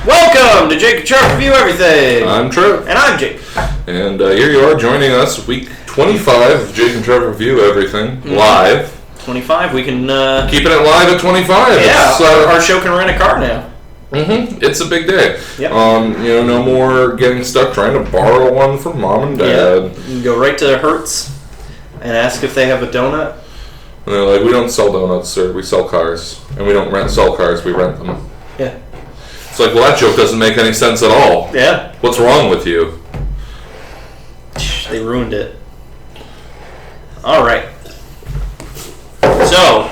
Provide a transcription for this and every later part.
Welcome to J&TRE Review Everything. I'm Trev. And I'm Jake. And here you are joining us, week 25 of J&TRE Review Everything, live. 25, we can... Keeping it live at 25. Yeah, our show can rent a car now. It's a big day. Yep. No more getting stuck trying to borrow one from mom and dad. Yeah. You can go right to Hertz and ask if they have a donut. And they're like, we don't sell donuts, sir. We sell cars. And we don't sell cars, we rent them. Yeah. It's like, well, that joke doesn't make any sense at all. Yeah. What's wrong with you? They ruined it. All right. So,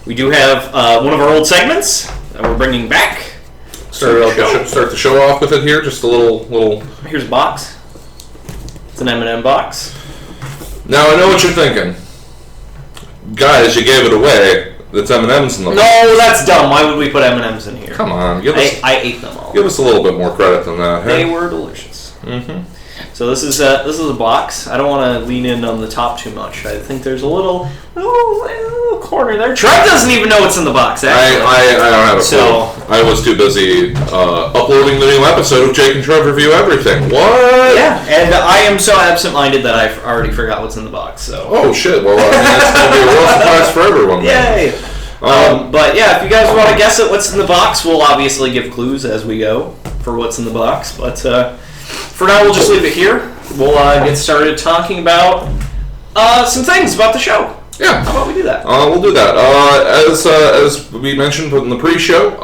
we do have one of our old segments that we're bringing back. Start the show off with it here. Just a little. Here's a box. It's an M&M box. Now I know what you're thinking, guys. You gave it away. That's M&M's in the box. No, that's dumb. Why would we put M&M's in here? Come on, I ate them all. Give us a little bit more credit than that. They were delicious. So this is a box. I don't want to lean in on the top too much. I think there's a little corner there. Trev doesn't even know what's in the box. Actually. I don't have a clue. I was too busy uploading the new episode of Jake and Trev Review Everything. What? Yeah, and I am so absent-minded that I already forgot what's in the box. So. Oh shit! Well, that's gonna be a real surprise for everyone. Yay! But yeah, if you guys want to guess at what's in the box, we'll obviously give clues as we go for what's in the box. But for now, we'll just leave it here. We'll get started talking about some things about the show. Yeah. How about we do that? We'll do that. As we mentioned in the pre-show,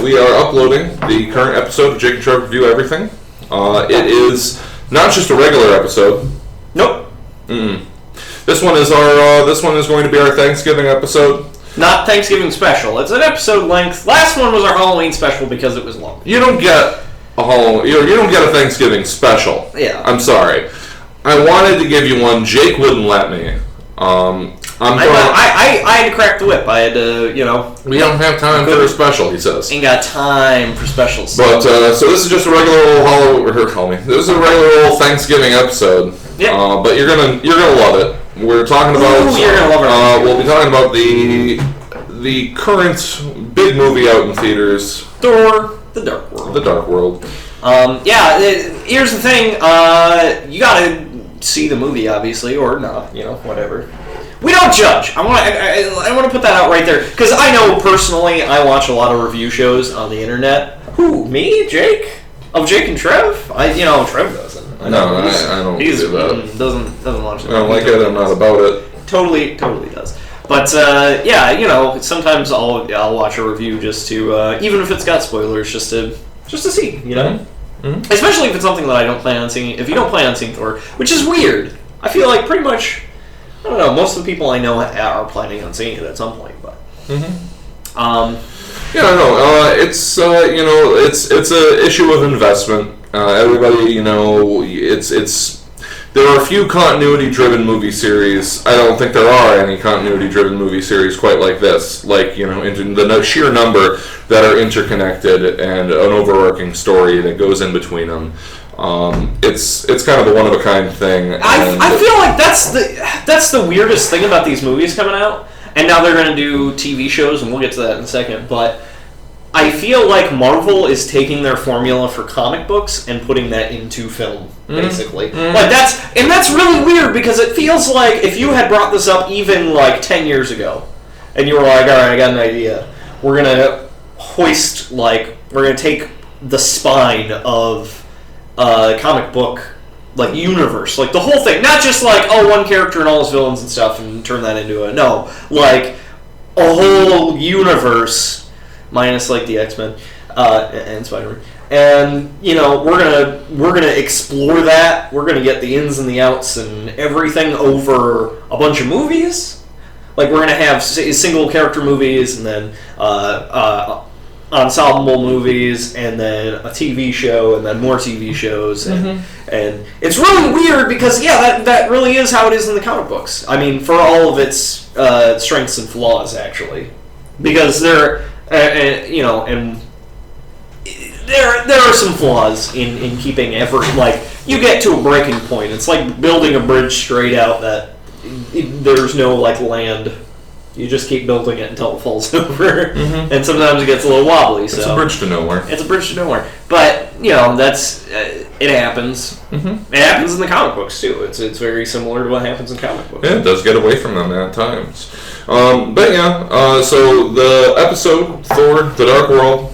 we are uploading the current episode of Jake and Trev Review Everything. It is not just a regular episode. Nope. This one is going to be our Thanksgiving episode. Not Thanksgiving special. It's an episode length. Last one was our Halloween special because it was long. You don't get a Halloween. You don't get a Thanksgiving special. Yeah. I'm sorry. I wanted to give you one. Jake wouldn't let me. I had to crack the whip. I had to, We don't have time for a special, he says. Ain't got time for specials. But so this is just a regular old This is a regular old Thanksgiving episode. Yeah. But you're gonna love it. We're talking about. You're gonna love it. We'll be talking about the current big movie out in theaters. Thor: The Dark World. The Dark World. Here's the thing. You gotta see the movie, obviously, or not. Whatever. We don't judge. I want to put that out right there because I know personally I watch a lot of review shows on the internet. Who? Me? Jake? Of Jake and Trev? Trev doesn't. I don't do that. Doesn't watch it. I don't like it. I'm not about it. Totally does. But sometimes I'll watch a review just to even if it's got spoilers, just to see, Especially if it's something that I don't plan on seeing. If you don't plan on seeing Thor, which is weird, I feel like pretty much. I don't know. Most of the people I know are planning on seeing it at some point, but. Yeah, I know. It's a issue of investment. Everybody, it's. There are a few continuity-driven movie series. I don't think there are any continuity-driven movie series quite like this. Like, into the sheer number that are interconnected and an overarching story that goes in between them. It's kind of a one-of-a-kind thing. I feel like that's the weirdest thing about these movies coming out. And now they're going to do TV shows, and we'll get to that in a second. But I feel like Marvel is taking their formula for comic books and putting that into film, basically. Like that's really weird because it feels like if you had brought this up even like 10 years ago, and you were like, all right, I got an idea. We're going to take the spine of comic book universe, like the whole thing, not just one character and all his villains and stuff, and turn that into a whole universe minus the X-Men and Spider-Man, and we're gonna explore that. We're gonna get the ins and the outs and everything over a bunch of movies. We're gonna have single character movies and then ensemble movies, and then a TV show, and then more TV shows, and it's really weird because that really is how it is in the comic books. I mean, for all of its strengths and flaws, actually, because there are some flaws in keeping you get to a breaking point. It's like building a bridge straight out that there's no land You just keep building it until it falls over, and sometimes it gets a little wobbly. So it's a bridge to nowhere. It's a bridge to nowhere. But that's it happens. It happens in the comic books too. It's very similar to what happens in comic books. Yeah, it does get away from them at times. But yeah, so the episode Thor: The Dark World,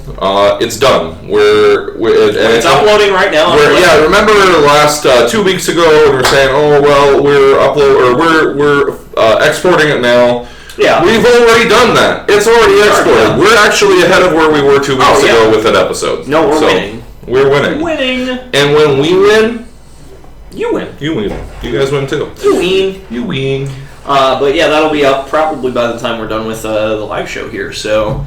it's done. It's uploading right now. Yeah, remember last 2 weeks ago, we were saying, oh well, we're exporting it now. Yeah. We've already done that. It's already exported. We're actually ahead of where we were 2 weeks ago with that episode. No, we're winning. We're winning. Winning. And when we win, you win. You win. You guys win too. You win. You win. But yeah, that'll be up probably by the time we're done with the live show here. So,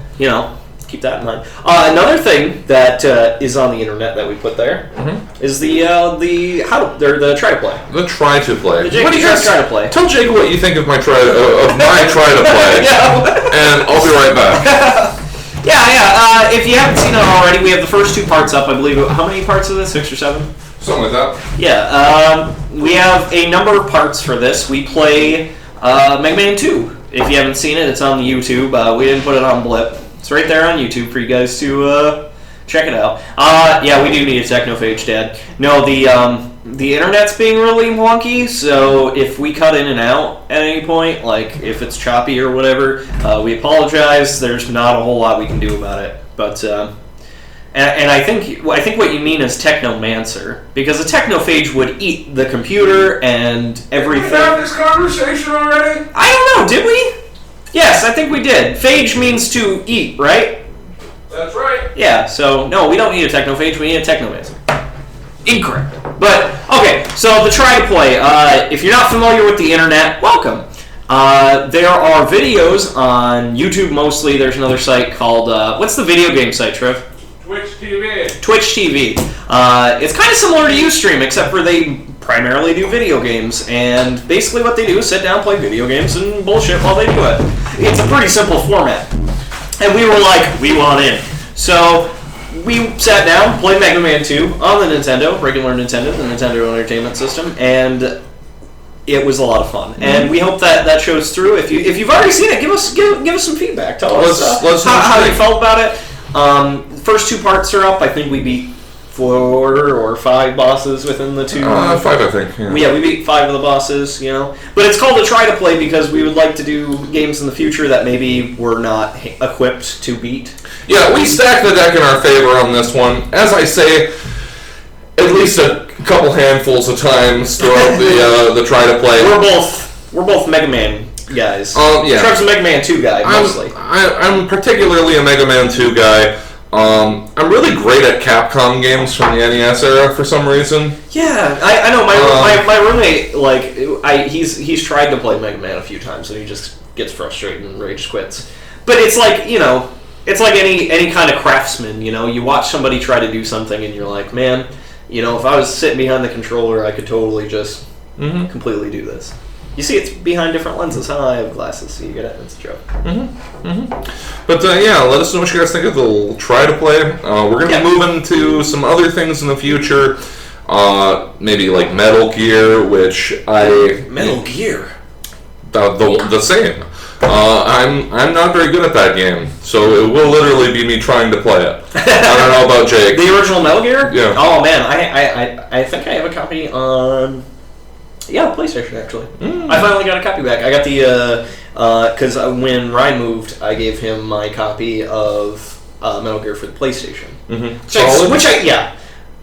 keep that in mind. Another thing that is on the internet that we put there is the try to play. The try to play. What do you guys try to play? Tell Jake what you think of my try to play, and I'll be right back. Yeah. If you haven't seen it already, we have the first 2 parts up. I believe. How many parts of this? 6 or 7? Something like that. Yeah. We have a number of parts for this. We play Mega Man 2. If you haven't seen it, it's on the YouTube. We didn't put it on Blip. It's right there on YouTube for you guys to check it out. Yeah, we do need a technophage, Dad. No, the internet's being really wonky, so if we cut in and out at any point, like if it's choppy or whatever, we apologize. There's not a whole lot we can do about it. But and I think what you mean is technomancer, because a technophage would eat the computer and everything. Did we have this conversation already? I don't know. Did we? Yes, I think we did. Phage means to eat, right? That's right. Yeah, so no, we don't need a technophage, we need a technomancer. Incorrect. But, okay, so the try to play. If you're not familiar with the internet, welcome. There are videos on YouTube mostly. There's another site called, what's the video game site, Trev? Twitch TV. Twitch TV. It's kind of similar to Ustream, except for they primarily do video games, and basically what they do is sit down, play video games, and bullshit while they do it. It's a pretty simple format. And we were like, we want in. So we sat down, played Mega Man 2 on the Nintendo, regular Nintendo, the Nintendo Entertainment System, and it was a lot of fun. And we hope that shows through. If you've already seen it, give us some feedback. Tell us how you felt about it. First 2 parts are up. I think we beat 4 or 5 bosses within the 2. 5, I think. Yeah, we beat 5 of the bosses, But it's called a try to play because we would like to do games in the future that maybe we're not equipped to beat. Yeah, we stacked the deck in our favor on this one. As I say, at least a couple handfuls of times throughout the try to play. We're both Mega Man guys. Yeah. Trev's a Mega Man 2 guy, mostly. I'm particularly a Mega Man 2 guy. I'm really great at Capcom games from the NES era for some reason. Yeah, I know. My roommate, he's tried to play Mega Man a few times and he just gets frustrated and rage quits. But it's like, it's like any kind of craftsman, You watch somebody try to do something and you're like, man, if I was sitting behind the controller, I could totally just completely do this. You see, it's behind different lenses, huh? I have glasses, so you get it. It's a joke. But yeah, let us know what you guys think of the try to play. We're going to be moving to some other things in the future. Maybe like Metal Gear, which Metal Gear? The same. I'm not very good at that game, so it will literally be me trying to play it. I don't know about Jake. The original Metal Gear? Yeah. Oh man, I think I have a copy on... Yeah, PlayStation, actually. I finally got a copy back. I got the, because when Ryan moved, I gave him my copy of Metal Gear for the PlayStation.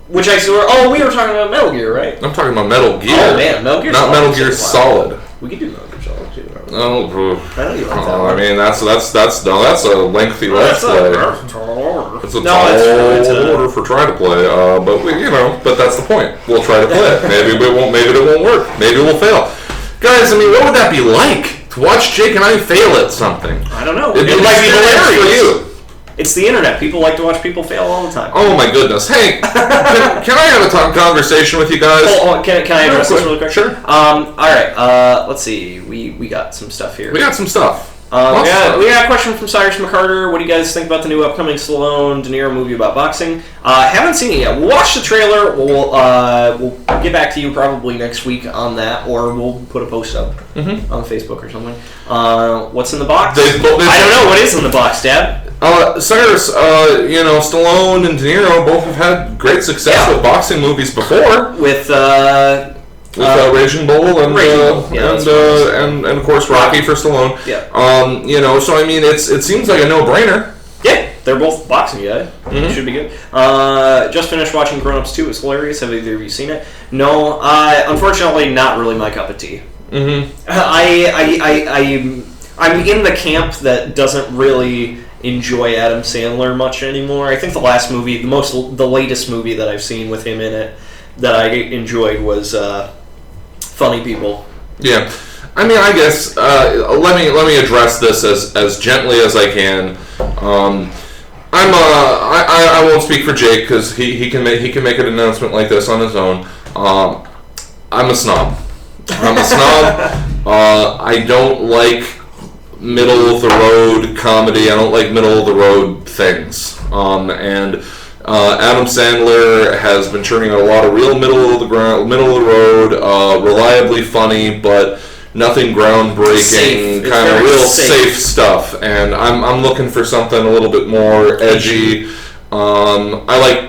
Which I saw, we were talking about Metal Gear, right? I'm talking about Metal Gear. Oh man, Metal Gear Not Metal Gear Solid. We could do Metal Gear Solid, too. I know you like that one. I mean, that's a lengthy let's play. It's a tall order for try to play, but that's the point. We'll try to play it. Maybe it won't work. Maybe we'll fail. Guys, I mean, what would that be like to watch Jake and I fail at something? I don't know. It'd be hilarious for you. It's the internet. People like to watch people fail all the time. Oh my goodness! Hey, can I have a conversation with you guys? Can I address this really quick? Sure. All right. Let's see. We got some stuff here. We got some stuff. We got a question from Cyrus McCarter. What do you guys think about the new upcoming Stallone De Niro movie about boxing? Haven't seen it yet. We'll watch the trailer. We'll get back to you probably next week on that, or we'll put a post up on Facebook or something. What's in the box? I don't know. What is in the box, Dad? Cyrus, Stallone and De Niro both have had great success with boxing movies before. With Raging Bull and of course Rocky for Stallone. Yeah. So I mean, it seems like a no-brainer. Yeah, they're both boxing guys. Should be good. Just finished watching Grown Ups 2. It's hilarious. Have either of you seen it? No. Unfortunately, not really my cup of tea. I'm in the camp that doesn't really enjoy Adam Sandler much anymore. I think the latest movie that I've seen with him in it that I enjoyed was Funny People. Yeah, I mean, I guess let me address this as gently as I can. I won't speak for Jake because he can make an announcement like this on his own. I'm a snob. I don't like middle of the road comedy. I don't like middle of the road things. And Adam Sandler has been churning out a lot of real middle of the road, reliably funny, but nothing groundbreaking, kind of real safe stuff. And I'm looking for something a little bit more edgy. I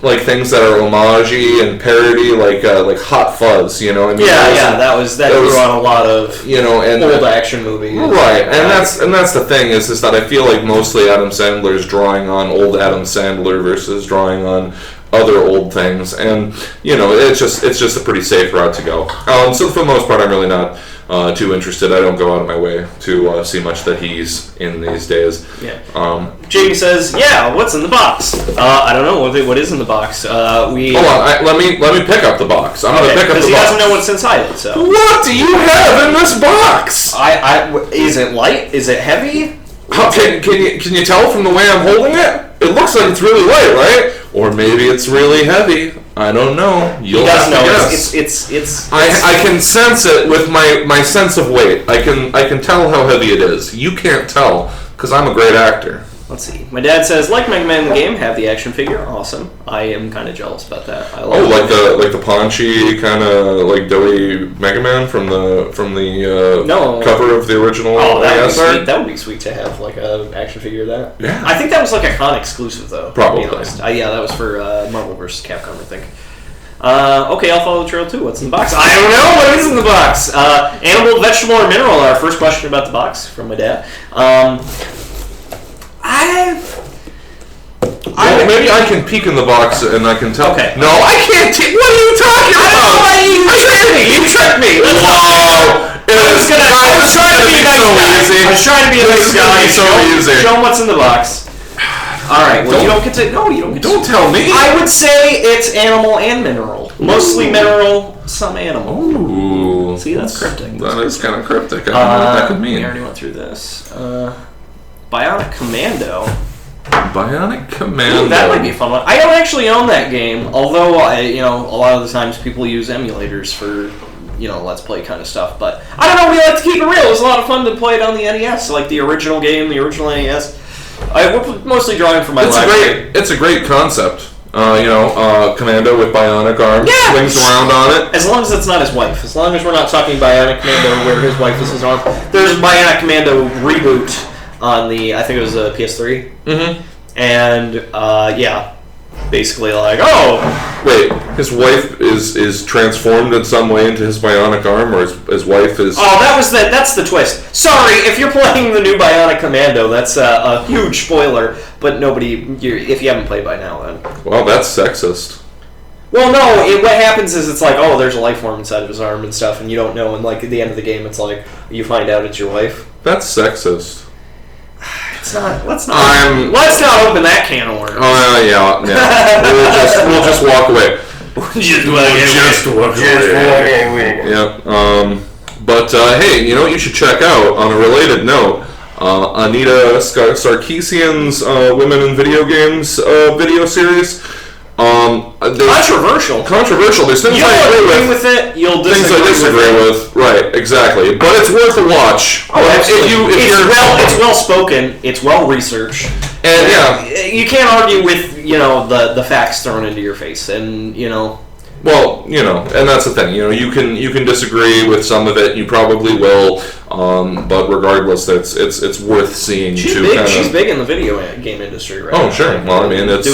like things that are homage-y and parody, like Hot Fuzz, you know. I mean, that drew on a lot of old action movies, right? And that's the thing is that I feel like mostly Adam Sandler is drawing on old Adam Sandler versus drawing on other old things, and it's just a pretty safe route to go. So for the most part, I'm really not too interested. I don't go out of my way to see much that he's in these days. Yeah. Jamie says, "Yeah, what's in the box?" I don't know what is in the box. Hold on. Let me pick up the box. I'm gonna pick up the box because he doesn't know what's inside it. So what do you have in this box? Is it light? Is it heavy? Can you tell from the way I'm holding it? It looks like it's really light, right? Or maybe it's really heavy. I don't know. You'll have to guess. It's I can sense it with my sense of weight. I can tell how heavy it is. You can't tell because I'm a great actor. Let's see. My dad says, like Mega Man in the game, have the action figure. Awesome. I am kind of jealous about that. Like the paunchy kind of like doughy Mega Man from the cover of the original. Oh, that would be sweet to have like an action figure of that. Yeah. I think that was like a con exclusive though. Probably. To be honest. That was for Marvel vs. Capcom, I think. Okay, I'll follow the trail too. What's in the box? I don't know what is in the box. Animal, vegetable, or mineral? Our first question about the box from my dad. Maybe I can peek in the box and I can tell. Okay. No, I can't. What are you talking about? You tricked me. Wow. I was trying to be a nice guy. I was trying to be a nice guy. Show them what's in the box. All right. Well, you don't get to. No, you don't get to. Don't tell me. I would say it's animal and mineral. Mostly mineral, some animal. Ooh. See, that's cryptic. That is kind of cryptic. I don't know what that could mean. We already went through this. Bionic Commando. Bionic Commando. Ooh, that might be a fun one. I don't actually own that game, although a lot of the times people use emulators for Let's Play kind of stuff. But I don't know. We like to keep it real. It was a lot of fun to play it on the NES, like the original game, the original NES. We're mostly drawing from my library. It's a great concept. Commando with bionic arms, swings around on it. As long as it's not his wife. As long as we're not talking Bionic Commando where his wife is his arm. There's a Bionic Commando reboot on the, I think it was a PS3. Mm-hmm. And, basically like, wait, his wife is transformed in some way into his bionic arm, or his wife is... Oh, that's the twist. Sorry, if you're playing the new Bionic Commando, that's a huge spoiler, but if you haven't played by now, then... Well, that's sexist. Well, no, what happens is it's like, there's a life form inside of his arm and stuff, and you don't know, and like at the end of the game, it's like, you find out it's your wife. That's sexist. Let's not open that can of worms. Oh yeah. We'll just walk away. Just walk away. Yeah. But hey, you should check out on a related note. Anita Sarkeesian's Women in Video Games video series. Controversial. There's things I agree with it. You'll things I disagree with. Right, exactly. But it's worth a watch. Oh, absolutely. It's well spoken. It's well researched. And you can't argue with the facts thrown into your face, and Well, and that's the thing. You can disagree with some of it. You probably will, but regardless, it's worth seeing. She's big in the video game industry, right? Oh, sure. Well, I mean, it's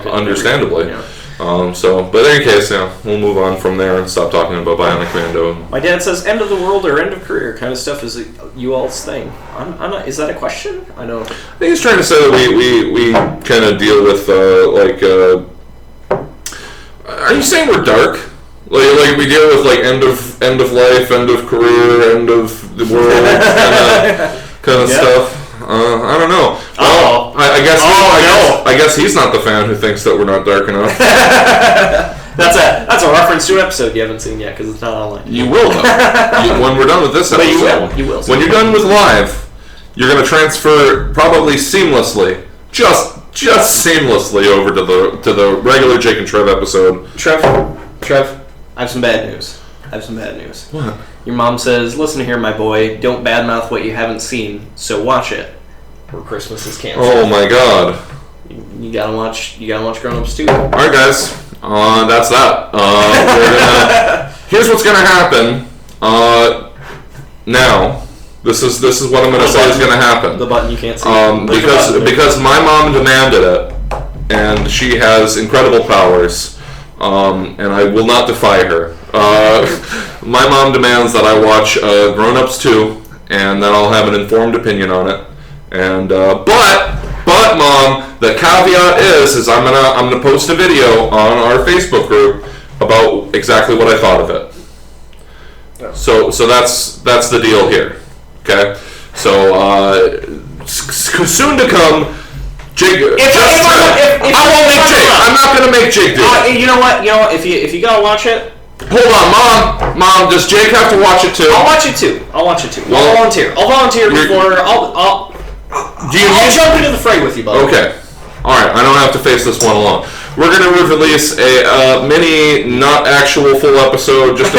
understandably. Yeah. But in any case, we'll move on from there and stop talking about Bionic Commando. My dad says end of the world or end of career kind of stuff is you all's thing. I'm not. Is that a question? I know. I think he's trying to say that we kind of deal with Are you saying we're dark? Like we deal with end of life, end of career, end of the world kind of stuff. I don't know. Well, I guess he's not the fan who thinks that we're not dark enough. That's a reference to an episode you haven't seen yet because it's not online. You will though. When we're done with this episode. But you will. When you're done with live, you're going to transfer probably seamlessly, just seamlessly over to the regular Jake and Trev episode. Trev, I have some bad news. What? Your mom says, "Listen here, my boy. Don't badmouth what you haven't seen. So watch it, or Christmas is canceled." Oh my God! You gotta watch Grown Ups too. All right, guys. That's that. Here's what's gonna happen. Now, this is what I'm gonna say is gonna happen. The button you can't see. Because my mom demanded it, and she has incredible powers. And I will not defy her. My mom demands that I watch Grown Ups 2, and then I'll have an informed opinion on it. And but Mom, the caveat is I'm gonna post a video on our Facebook group about exactly what I thought of it. Yeah. So that's the deal here. Okay. So soon to come. Jake, I won't make Jake. I'm not gonna make Jake do it. You know what? If you gotta watch it. Hold on, Mom. Does Jake have to watch it too? I'll watch it too. Well, I'll volunteer before. I'll jump into the fray with you, buddy. Okay. All right. I don't have to face this one alone. We're gonna release a mini, not actual full episode, just a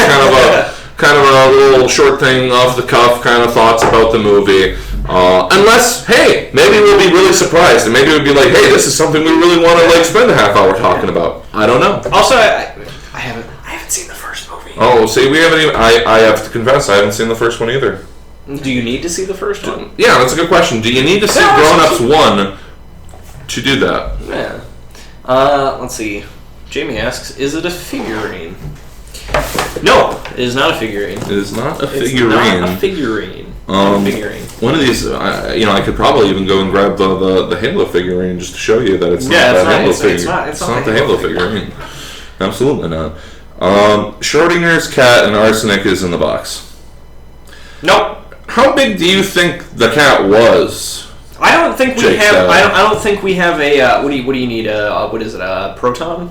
kind of a little short thing off the cuff, kind of thoughts about the movie. Unless, hey, maybe we'll be really surprised, and maybe we'll be like, hey, this is something we really want to spend a half hour talking about. I don't know. Also, I haven't seen the first movie. Oh, see, we haven't even. I have to confess, I haven't seen the first one either. Do you need to see the first one? Yeah, that's a good question. Do you need to see Grown Ups 1 to do that? Yeah. Let's see. Jamie asks, is it a figurine? No, it is not a figurine. It is not a figurine. It's not a figurine. One of these, I could probably even go and grab the Halo figurine just to show you that it's not that Halo figurine. It's not the Halo figurine. Absolutely not. Schrodinger's cat and arsenic is in the box. Nope. How big do you think the cat was? I don't think we have. I don't think we have a. What do you need? What is it? A proton?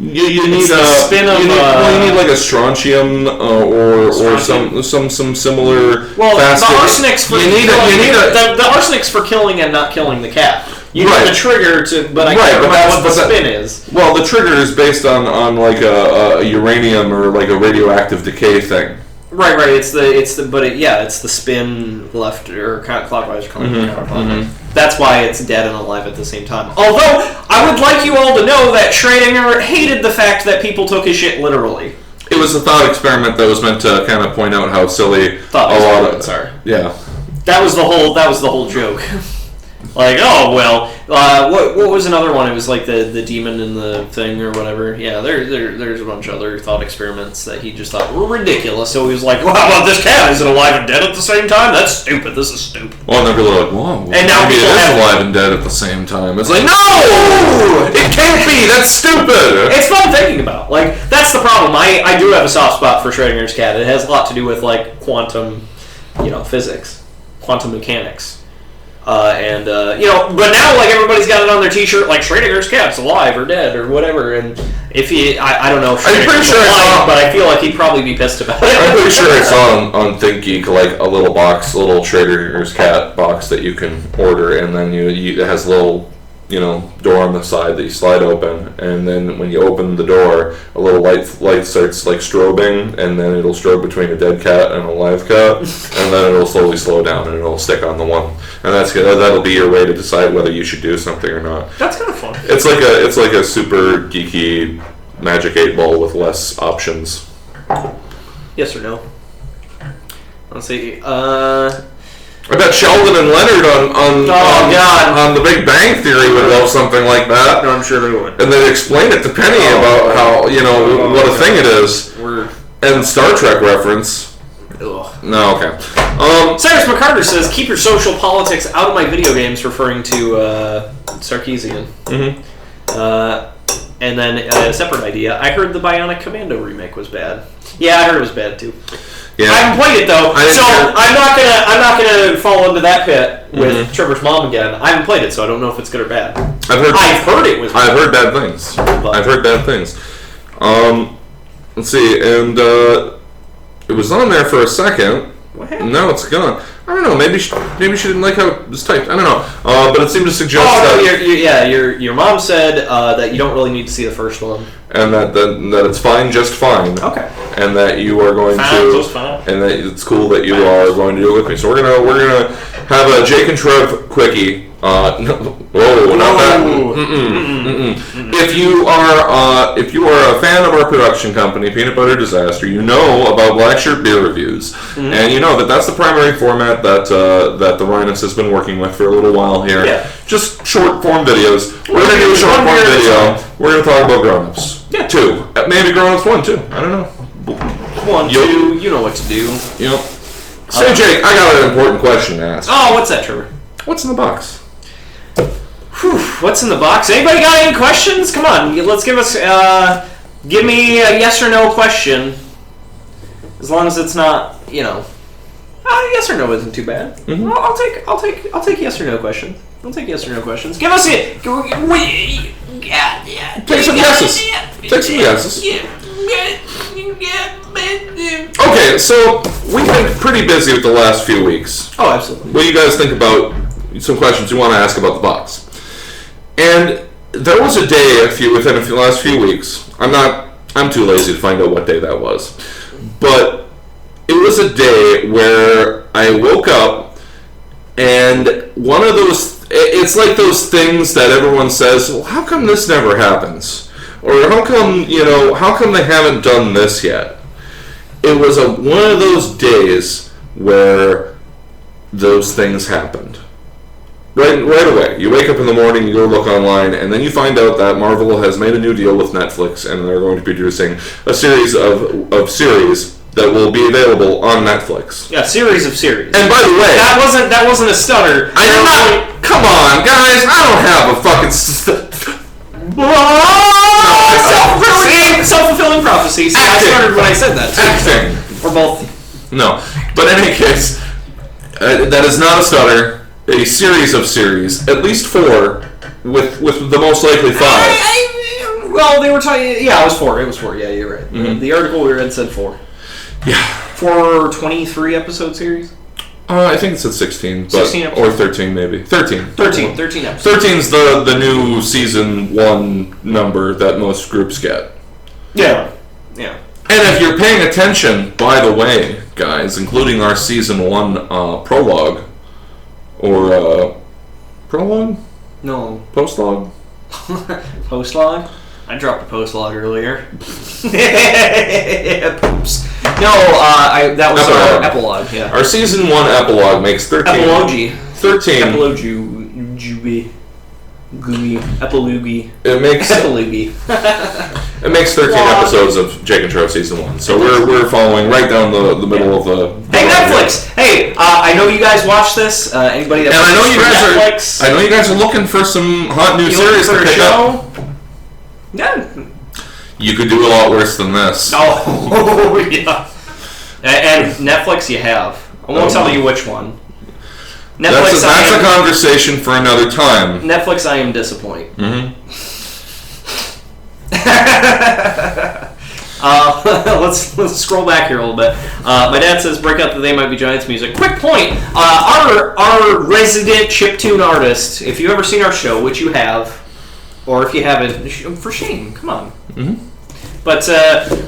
You need a spin of. You need like a strontium or some similar. Well, the arsenic's for the arsenic's for killing and not killing the cat. You need the trigger to, but I can't remember what the spin is. Well, the trigger is based on like a uranium or like a radioactive decay thing. Right. It's the spin left or clockwise or counterclockwise. Mm-hmm. That's why it's dead and alive at the same time. Although I would like you all to know that Schrodinger hated the fact that people took his shit literally. It was a thought experiment that was meant to kind of point out how silly Sorry. Yeah. That was the whole joke. Like, oh well, what was another one? It was like the demon in the thing or whatever. Yeah, there's a bunch of other thought experiments that he just thought were ridiculous. So he was like, well, how about this cat? Is it alive and dead at the same time? That's stupid. This is stupid. Well, and they're like, whoa. And now maybe it is alive and dead at the same time. It's like, no, it can't be. That's stupid. It's fun thinking about. Like, that's the problem. I do have a soft spot for Schrodinger's cat. It has a lot to do with like quantum, physics, quantum mechanics. But now, like, everybody's got it on their T-shirt, like, Schrodinger's cat's alive or dead or whatever, and if I don't know if I'm pretty sure alive, but I feel like he'd probably be pissed about it. I'm pretty sure I saw on ThinkGeek, like, a little Schrodinger's cat box that you can order, and then it has little door on the side that you slide open, and then when you open the door, a little light starts like strobing, and then it'll strobe between a dead cat and a live cat, and then it'll slowly slow down and it'll stick on the one, and that'll be your way to decide whether you should do something or not. That's kind of fun. It's like a super geeky Magic 8-Ball with less options. Yes or no? Let's see. I bet Sheldon and Leonard on The Big Bang Theory would love something like that. No, I'm sure they would. And they'd explain it to Penny about how, what a thing it is. And Star Trek reference. Ugh. No, okay. Cyrus McCarter says, keep your social politics out of my video games, referring to Sarkeesian. Mm-hmm. And then a separate idea. I heard the Bionic Commando remake was bad. Yeah, I heard it was bad too. Yeah. I haven't played it though, so I'm not gonna fall into that pit with Trevor's mom again. I haven't played it, so I don't know if it's good or bad. I've heard it was bad. I've heard bad things. I've heard bad things. Let's see, and it was on there for a second. What happened? Now it's gone. I don't know. Maybe she didn't like how it was typed. I don't know. But it seemed to suggest that your mom said that you don't really need to see the first one, and that it's fine, just fine. Okay. And that you are going and that it's cool that you are going to do it with me. So we're gonna have a Jake and Trev quickie. Not that. If you are a fan of our production company, Peanut Butter Disaster, you know about Black Shirt beer reviews, and you know that's the primary format that the Rhinus has been working with for a little while here. Yeah. Just short form videos. We're gonna do a short form video. We're gonna talk about grown-ups. Yeah. 2, maybe grown-ups 1, 2. I don't know. 1, 2. You know what to do. Yep. So Jake, I got an important question to ask. Oh, what's that, Trevor? What's in the box? What's in the box? Anybody got any questions? Come on, let's give us. Give me a yes or no question. As long as it's not, yes or no isn't too bad. Mm-hmm. I'll take yes or no questions. I'll take yes or no questions. Give us it. Take some guesses. Okay, so we've been pretty busy with the last few weeks. Oh, absolutely. What do you guys think about some questions you want to ask about the box? And there was a day within the last few weeks. I'm too lazy to find out what day that was, but it was a day where I woke up and one of those. It's like those things that everyone says, well, how come this never happens? Or how come they haven't done this yet? It was one of those days where those things happened. Right away. You wake up in the morning, you go look online, and then you find out that Marvel has made a new deal with Netflix, and they're going to be producing a series of series that will be available on Netflix. Yeah, series of series. And by the way, that wasn't a stutter. I did not. Come on, guys! I don't have a fucking. Self-fulfilling prophecy. See, I started when I said that. Acting. Or both. No, but in any case, that is not a stutter. A series of series, at least 4, with the most likely 5. Well, they were talking. Yeah, it was 4. It was 4. Yeah, you're right. Mm-hmm. The article we read said 4. Yeah. 4 23 episode series. I think it said 16, 16 or 13 maybe. 13 episodes. 13's the new season 1 number that most groups get. Yeah. And if you're paying attention, by the way, guys, including our season 1 prologue. Or, prologue? No. Post-log? Post-log? I dropped a post-log earlier. Poops. No, that was our epilogue, yeah. Our season 1 epilogue makes 13. Epilogy. 13. Epilogy. It makes... Epilogy. It makes 13 episodes of Jake and Trev season 1. So we're following right down the middle of the... Hey, Netflix! Hey, I know you guys watch this. Anybody that Netflix? I know you guys are looking for some hot new series to pick up. Yeah. You could do a lot worse than this. Oh, yeah. And Netflix you have. I won't tell you which one. Netflix, that's a conversation for another time. Netflix, I am disappointed. Mm-hmm. Let's scroll back here a little bit. My dad says, break out the They Might Be Giants music. Quick point, our resident chiptune artist, if you've ever seen our show, which you have, or if you haven't, for shame, come on. Mm-hmm. But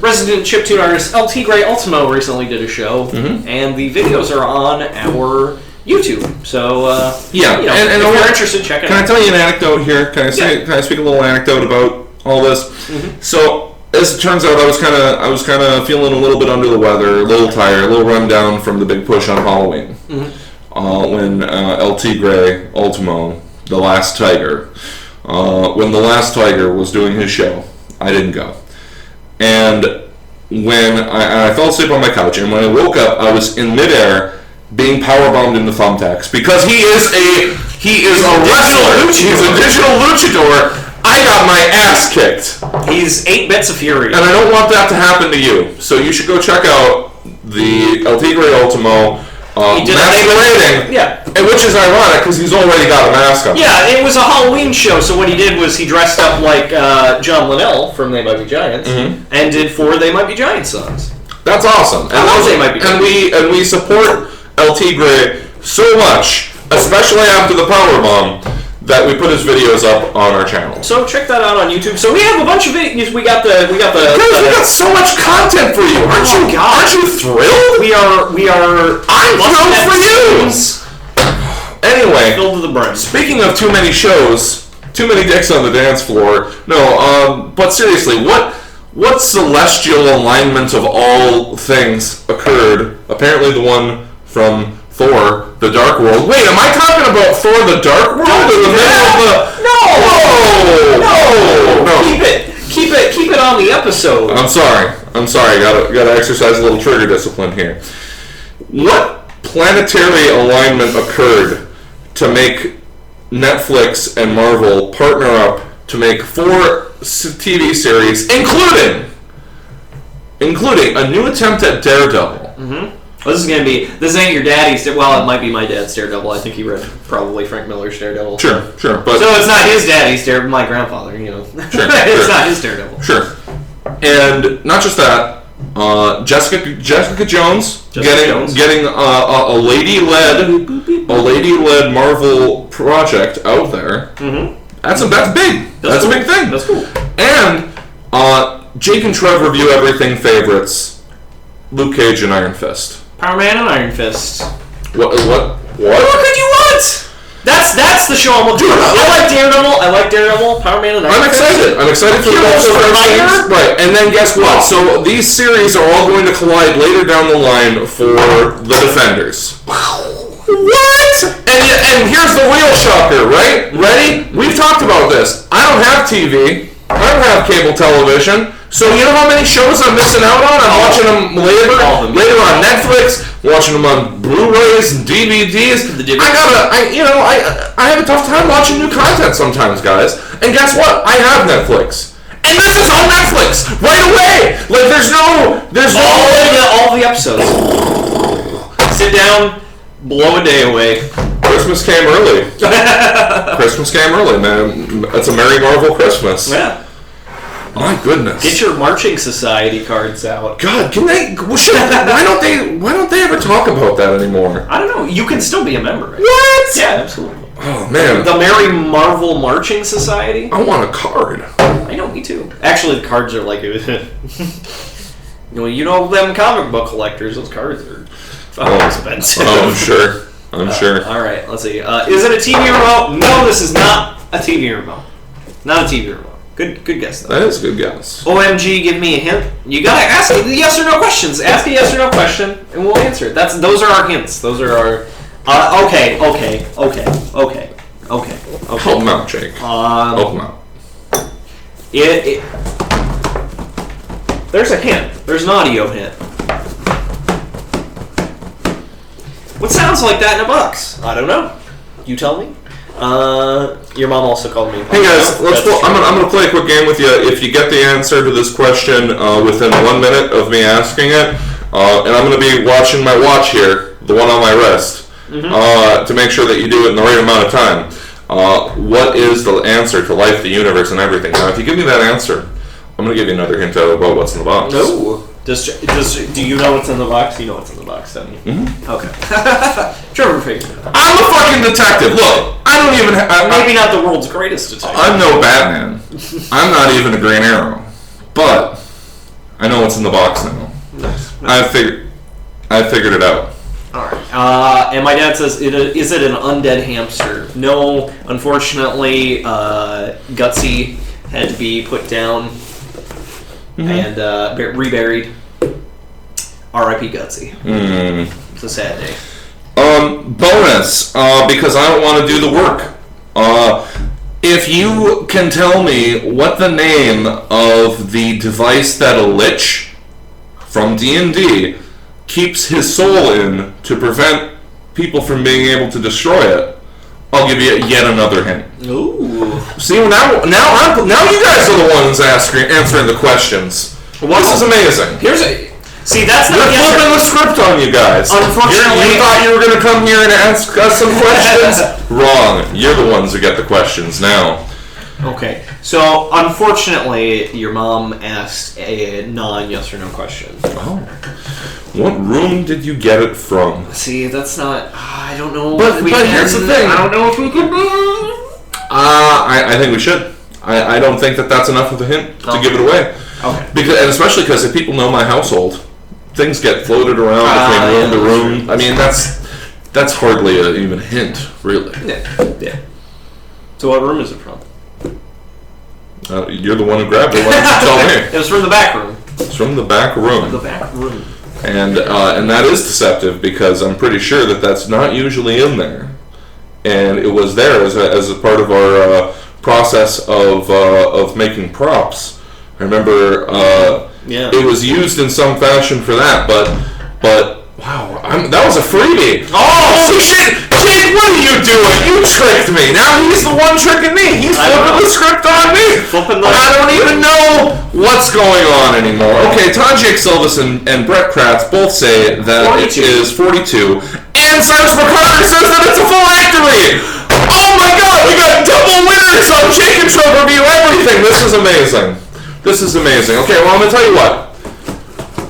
resident chiptune artist LT Gray Ultimo recently did a show, and the videos are on our YouTube. So yeah, and if you're interested, check it out. Can I tell you an anecdote here? Can I speak a little anecdote about all this? Mm-hmm. So as it turns out, I was kind of feeling a little bit under the weather, a little tired, a little run down from the big push on Halloween. Mm-hmm. When LT Gray Ultimo, the Last Tiger, when the Last Tiger was doing his show, I didn't go. And when I fell asleep on my couch, and when I woke up, I was in midair being powerbombed into thumbtacks because he is a wrestler. He's a digital luchador. I got my ass kicked. He's 8 bits of fury, and I don't want that to happen to you. So you should go check out the LT Gray Ultimo. Masquerading, which is ironic because he's already got a mask on. Yeah, it was a Halloween show, so what he did was he dressed up like John Linnell from They Might Be Giants and did 4 They Might Be Giants songs. That's awesome. I love They Might Be Giants. And we support LT Gray so much, especially after the Powerbomb, that we put his videos up on our channel. So check that out on YouTube. So we have a bunch of videos. We got Guys, we got so much content for you. Aren't you thrilled? We are. I'm thrilled for you. Anyway, filled to the brim. Speaking of too many shows, too many dicks on the dance floor. No, but seriously, what celestial alignment of all things occurred? Apparently, the one from Thor, The Dark World. Wait, am I talking about Thor, The Dark World in the middle of the... No! Keep it on the episode. I'm sorry. Gotta exercise a little trigger discipline here. What planetary alignment occurred to make Netflix and Marvel partner up to make 4 TV series, including a new attempt at Daredevil? Mm-hmm. Well, this ain't your daddy's. Well, it might be my dad's Daredevil. I think he read probably Frank Miller's Daredevil. Sure. But so it's not his daddy's Daredevil. My grandfather, Sure. It's not his Daredevil. Sure. And not just that, Jessica Jones getting a lady-led Marvel project out there. Mm-hmm. That's big. That's a big thing. That's cool. And Jake and Trev review everything favorites. Luke Cage and Iron Fist. Power Man and Iron Fist. What could you want? That's the show I'm looking for. I like Daredevil. Power Man and Iron Fist. I'm excited for both of those things. Right, and then guess what? So these series are all going to collide later down the line for the Defenders. What? And here's the real shocker, right? Ready? We've talked about this. I don't have TV. I don't have cable television. So you know how many shows I'm missing out on? I'm watching them later on Netflix, watching them on Blu-rays and DVDs. I have a tough time watching new content sometimes, guys. And guess what? I have Netflix. And this is on Netflix right away. Like there's all the episodes. Sit down, blow a day away. Christmas came early. Christmas came early, man. It's a Merry Marvel Christmas. Yeah. My goodness! Get your marching society cards out. God, can they? Why don't they ever talk about that anymore? I don't know. You can still be a member. Right? What? Yeah, absolutely. Oh man! The Merry Marvel Marching Society. I want a card. I know, me too. Actually, the cards are like them comic book collectors. Those cards are fucking expensive. Oh, I'm sure. All right, let's see. Is it a TV remote? No, this is not a TV remote. Not a TV remote. Good guess, though. That is a good guess. OMG, give me a hint. You gotta ask the yes or no questions. Ask a yes or no question, and we'll answer it. Those are our hints. Those are our... Okay. Help him out, Jake. Help him out. There's a hint. There's an audio hint. What sounds like that in a box? I don't know. You tell me. Your mom also called me. Hey guys, I'm going to play a quick game with you. If you get the answer to this question within 1 minute of me asking it, and I'm going to be watching my watch here, the one on my wrist, to make sure that you do it in the right amount of time. What is the answer to life, the universe, and everything? Now, if you give me that answer, I'm going to give you another hint about what's in the box. No. Do you know what's in the box? You know what's in the box, don't you? Mm-hmm. Okay. Trevor figured it out. I'm a fucking detective. Look, I don't even maybe not the world's greatest detective. I'm no Batman. I'm not even a Green Arrow. But I know what's in the box now. Nice. I figured it out. Alright. And my dad says, is it an undead hamster? No, unfortunately, Gutsy had to be put down and reburied. R.I.P. Gutsy. It's a sad day. Bonus, because I don't want to do the work. If you can tell me what the name of the device that a lich from D&D keeps his soul in to prevent people from being able to destroy it, I'll give you yet another hint. Ooh. See, now you guys are the ones answering the questions. This is amazing. See, that's not We're flipping the script on you guys. Unfortunately, you thought you were going to come here and ask us some questions? Wrong. You're the ones who get the questions now. Okay, so unfortunately, your mom asked a non-yes or no question. Oh. What room did you get it from? See, that's not... I don't know. But here's the thing. I don't know if we can... I think we should. I don't think that's enough of a hint to give it away. Okay. And especially because if people know my household, things get floated around between room to room. I mean, that's hardly even a hint, really. Yeah. So what room is it from? You're the one who grabbed it. Why don't you tell me? It was from the back room. It's from the back room. The back room. And that is deceptive because I'm pretty sure that's not usually in there. And it was there as a part of our process of making props. I remember it was used in some fashion for that, but wow, that was a freebie. Oh shit! Jake, what are you doing? You tricked me. Now he's the one tricking me. He's flipping the script on me. I don't even know what's going on anymore. Okay, Todd Jake Silvis and Brett Kratz both say that 42. It is 42, and Cyrus McCarter says that it's a full actory. Oh my god, we got double winners on J&TRE review everything. This is amazing. This is amazing. Okay, well I'm gonna tell you what.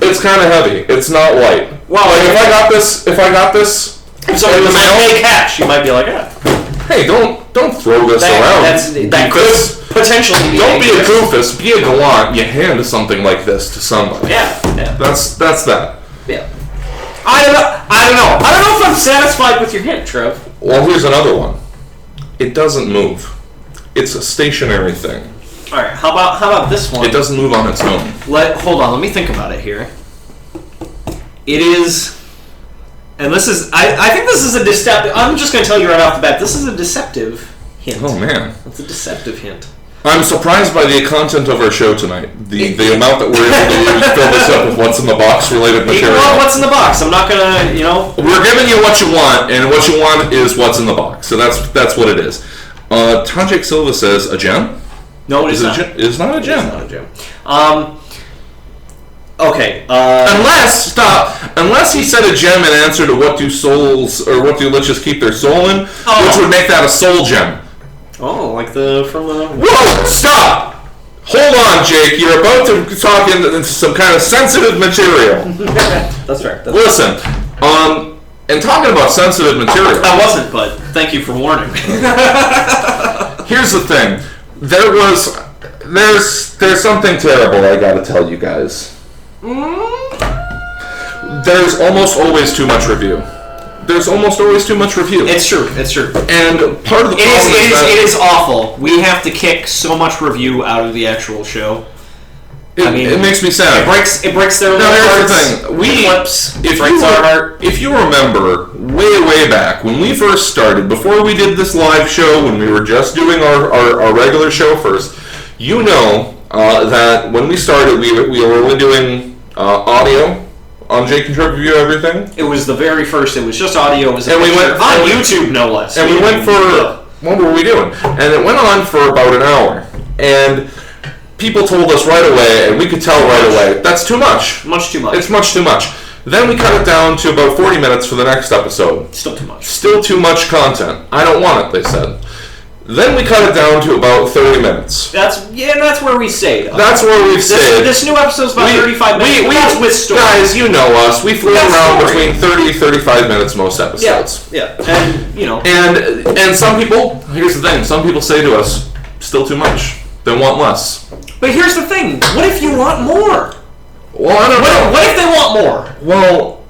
It's kind of heavy. It's not light. Well, like if I got this, so it was pay cash. You might be like, hey, don't throw this around. That could potentially be. Don't be a goofus. Be a gallant. You hand something like this to somebody. Yeah. That's that. Yeah. I don't know if I'm satisfied with your hint, Trev. Well, here's another one. It doesn't move. It's a stationary thing. All right. How about this one? It doesn't move on its own. Hold on. Let me think about it here. It is, and this is. I think this is a deceptive. I'm just going to tell you right off the bat. This is a deceptive hint. Oh man. It's a deceptive hint. I'm surprised by the content of our show tonight. The amount that we're able to fill this up with what's in the box related material. Well, what's in the box? I'm not gonna, We're giving you what you want, and what you want is what's in the box. So that's what it is. Tajik Silva says a gem. No, it is not. It's not a gem. It's not a gem. Okay. Unless he said a gem in answer to what do liches keep their soul in, which would make that a soul gem. Oh, like from the... Whoa! Stop! Hold on, Jake. You're about to talk into some kind of sensitive material. That's fair. Listen, and talking about sensitive material... I wasn't, but thank you for warning me. Here's the thing. There's something terrible I gotta tell you guys. There's almost always too much review. It's true. And part of the problem it is awful. We have to kick so much review out of the actual show. It makes me sad. It breaks their heart. Here's the thing. If you remember way back when we first started, before we did this live show, when we were just doing our regular show first, you know that when we started, we were only doing audio on J&TRE Review Everything. It was the very first. It was just audio. It was and we went on YouTube, no less. And we went for what were we doing? And it went on for about an hour. And people told us right away, and we could tell right away, that's too much. Much too much. It's much too much. Then we cut it down to about 40 minutes for the next episode. Still too much. Still too much content. I don't want it, they said. Then we cut it down to about 30 minutes. That's where we stayed. That's where we've stayed. This new episode's about 35 minutes. That's with story. Guys, you know us. We float around between 30 and 35 minutes most episodes. Yeah. And, you know. And some people, here's the thing, some people say to us, still too much. They want less. But here's the thing. What if you want more? Well, I don't know. What if they want more? Well,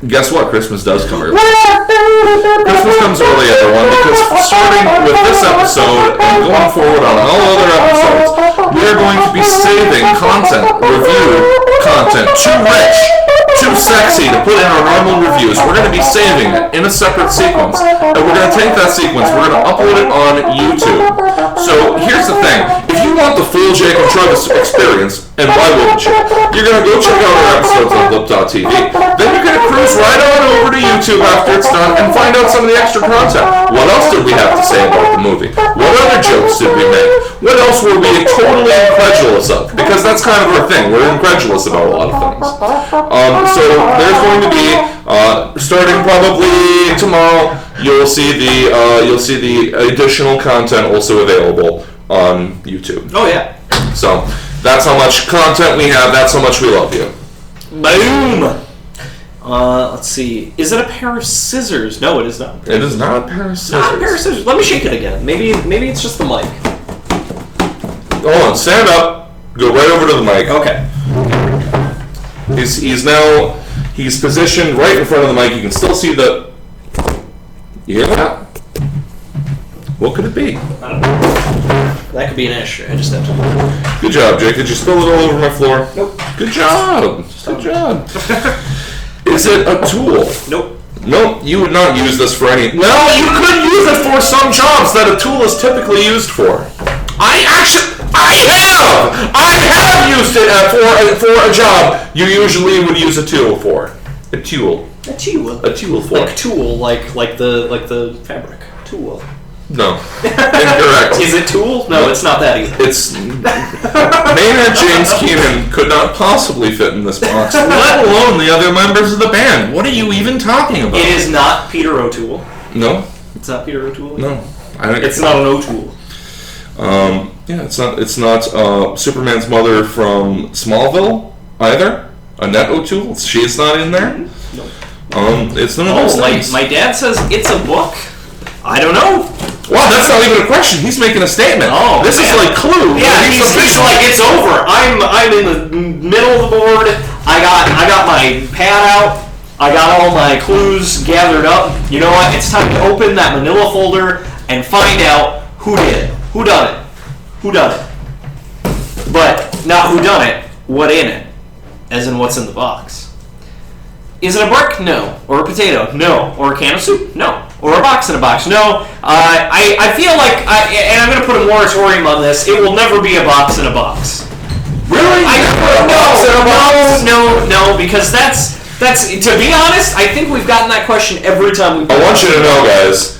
guess what? Christmas does come early. Christmas comes early, everyone, because starting with this episode and going forward on all other episodes, we are going to be saving review content, too rich, too sexy to put in our normal reviews. We're going to be saving it in a separate sequence, and we're going to take that sequence, we're going to upload it on YouTube. So here's the thing. If you want the full Jake and Trev experience, and why wouldn't you? You're going to go check out our episodes on Blip.tv. Then you're going to cruise right on over to YouTube after it's done and find out some of the extra content. What else did we have to say about the movie? What other jokes did we make? What else were we totally incredulous of? Because that's kind of our thing. We're incredulous about a lot of things. So there's going to be, starting probably tomorrow, you'll see the additional content also available on YouTube. Oh yeah. So that's how much content we have. That's how much we love you. Boom. Let's see. Is it a pair of scissors? No, it is not. It is not a pair of scissors. Not a pair of scissors. Let me shake it again. Maybe it's just the mic. Hold on. Stand up. Go right over to the mic. Okay. He's positioned right in front of the mic. You can still see the. You hear that? What could it be? I don't know. That could be an ashtray. I just have to. Good job, Jake. Did you spill it all over my floor? Nope. Good job. Good job. Is it a tool? Nope. Nope. You would not use this for any. Well, you could use it for some jobs that a tool is typically used for. I have used it for a job you usually would use a tool for. A tool. A tool. A tool for. Like tool, like the fabric. Tool. No. Incorrect. Is it tool? No, it's not that either. It's Maynard James Keenan could not possibly fit in this box, let alone the other members of the band. What are you even talking about? It is not Peter O'Toole. No. It's not Peter O'Toole. No. It's not an O'Toole. Yeah, it's not Superman's mother from Smallville either. Annette O'Toole. She's not in there. No. It's none of those things. My dad says it's a book. I don't know. Wow, that's not even a question. He's making a statement. Oh, this is like Clue. Yeah, he's like, it's over. I'm in the middle of the board. I got my pad out. I got all my clues gathered up. You know what? It's time to open that manila folder and find out who did it. Who done it? Who done it? But not who done it. What in it? As in what's in the box. Is it a brick? No. Or a potato? No. Or a can of soup? No. Or a box in a box? No. I feel like, and I'm going to put a moratorium on this, it will never be a box in a box. Really? No, because that's, to be honest, I think we've gotten that question every time we. I want you to know, guys,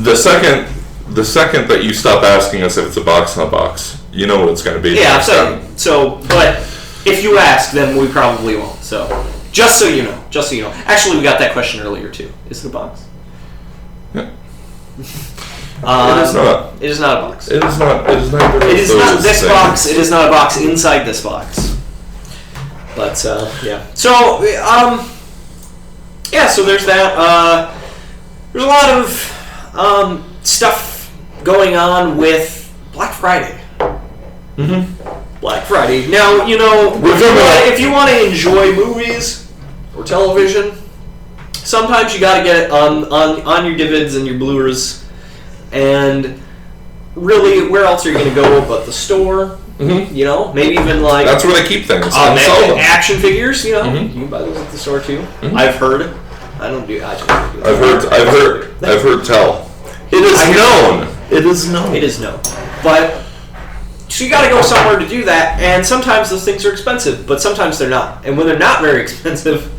the second that you stop asking us if it's a box in a box, you know what it's going to be. Yeah, so, but if you ask, then we probably won't, so. Just so you know. Actually, we got that question earlier too. Is it a box? Yeah. It is not. It is not a box. It is not. It is not. It is not this box. It is not a box inside this box. But yeah. So yeah. So there's that. There's a lot of stuff going on with Black Friday. Mm-hmm. Black Friday. Now, you know, if you want to enjoy movies or television, sometimes you got to get it on your divots and your Blu-rays. And really, where else are you going to go but the store? Mm-hmm. You know, maybe even like that's where they keep things. Action figures. You know, mm-hmm. you can buy those at the store too. Mm-hmm. I've heard. I don't do. I've heard tell. It is known. But. So you got to go somewhere to do that, and sometimes those things are expensive, but sometimes they're not. And when they're not very expensive,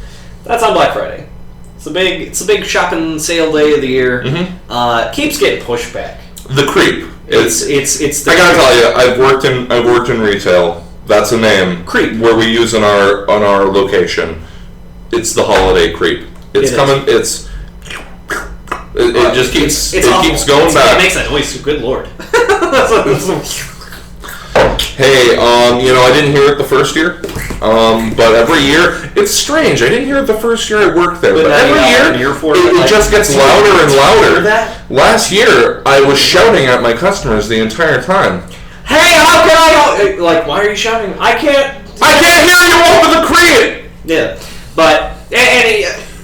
that's on Black Friday. It's a big shopping sale day of the year. Mm-hmm. Keeps getting pushed back. The creep. It's. The I gotta tell you, I've worked in retail. That's a name. Creep. Where we use on our location. It's the holiday creep. It's coming. It just keeps keeps going It back. makes that noise. Good lord. Hey, I didn't hear it the first year, but every year it's strange. I didn't hear it the first year I worked there, but every year it just gets louder and louder. Last year I was shouting at my customers the entire time. Hey, how can I? Like, why are you shouting? I can't hear you over the crate. Yeah, but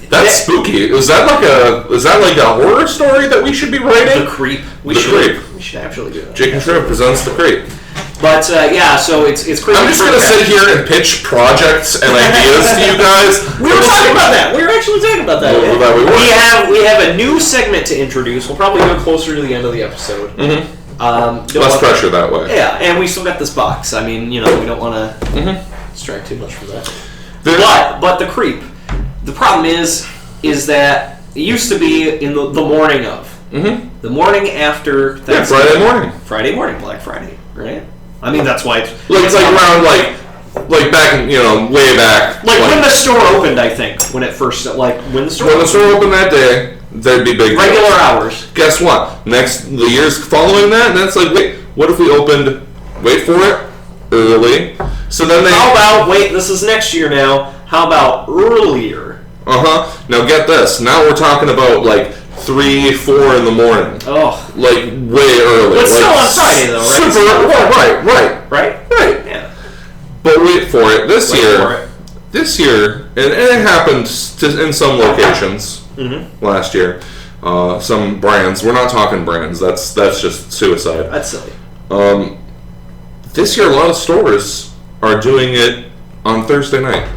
that's spooky. Is that like a horror story that we should be writing? The Creep. We should actually do that. J&TRE presents The Creep. But so it's crazy. I'm just gonna sit here and pitch projects and ideas to you guys. We were talking about that. We were actually talking about that. We have a new segment to introduce. We'll probably do it closer to the end of the episode. Mm-hmm. Less pressure that way. Yeah, and we still got this box. I mean, we don't want to distract too much from that. But The Creep. The problem is that it used to be in the morning of. Mm-hmm. The morning after Thanksgiving. Friday morning, Black Friday, right? I mean, that's why it's around like back in, way back. Like when the store opened, I think, when it first, when the store opened that day, there'd be big regular hours. Guess what? The years following that, and that's like, wait, what if we opened, wait for it, early? So then how about, this is next year now, how about earlier? Now get this, now we're talking about 3, 4 in the morning. Oh. Like, way early. But still on Friday, though, right? Super early. Right. Yeah. But wait for it. This year, and it happened in some locations last year. Some brands. We're not talking brands. That's just suicide. That's silly. This year, a lot of stores are doing it on Thursday night.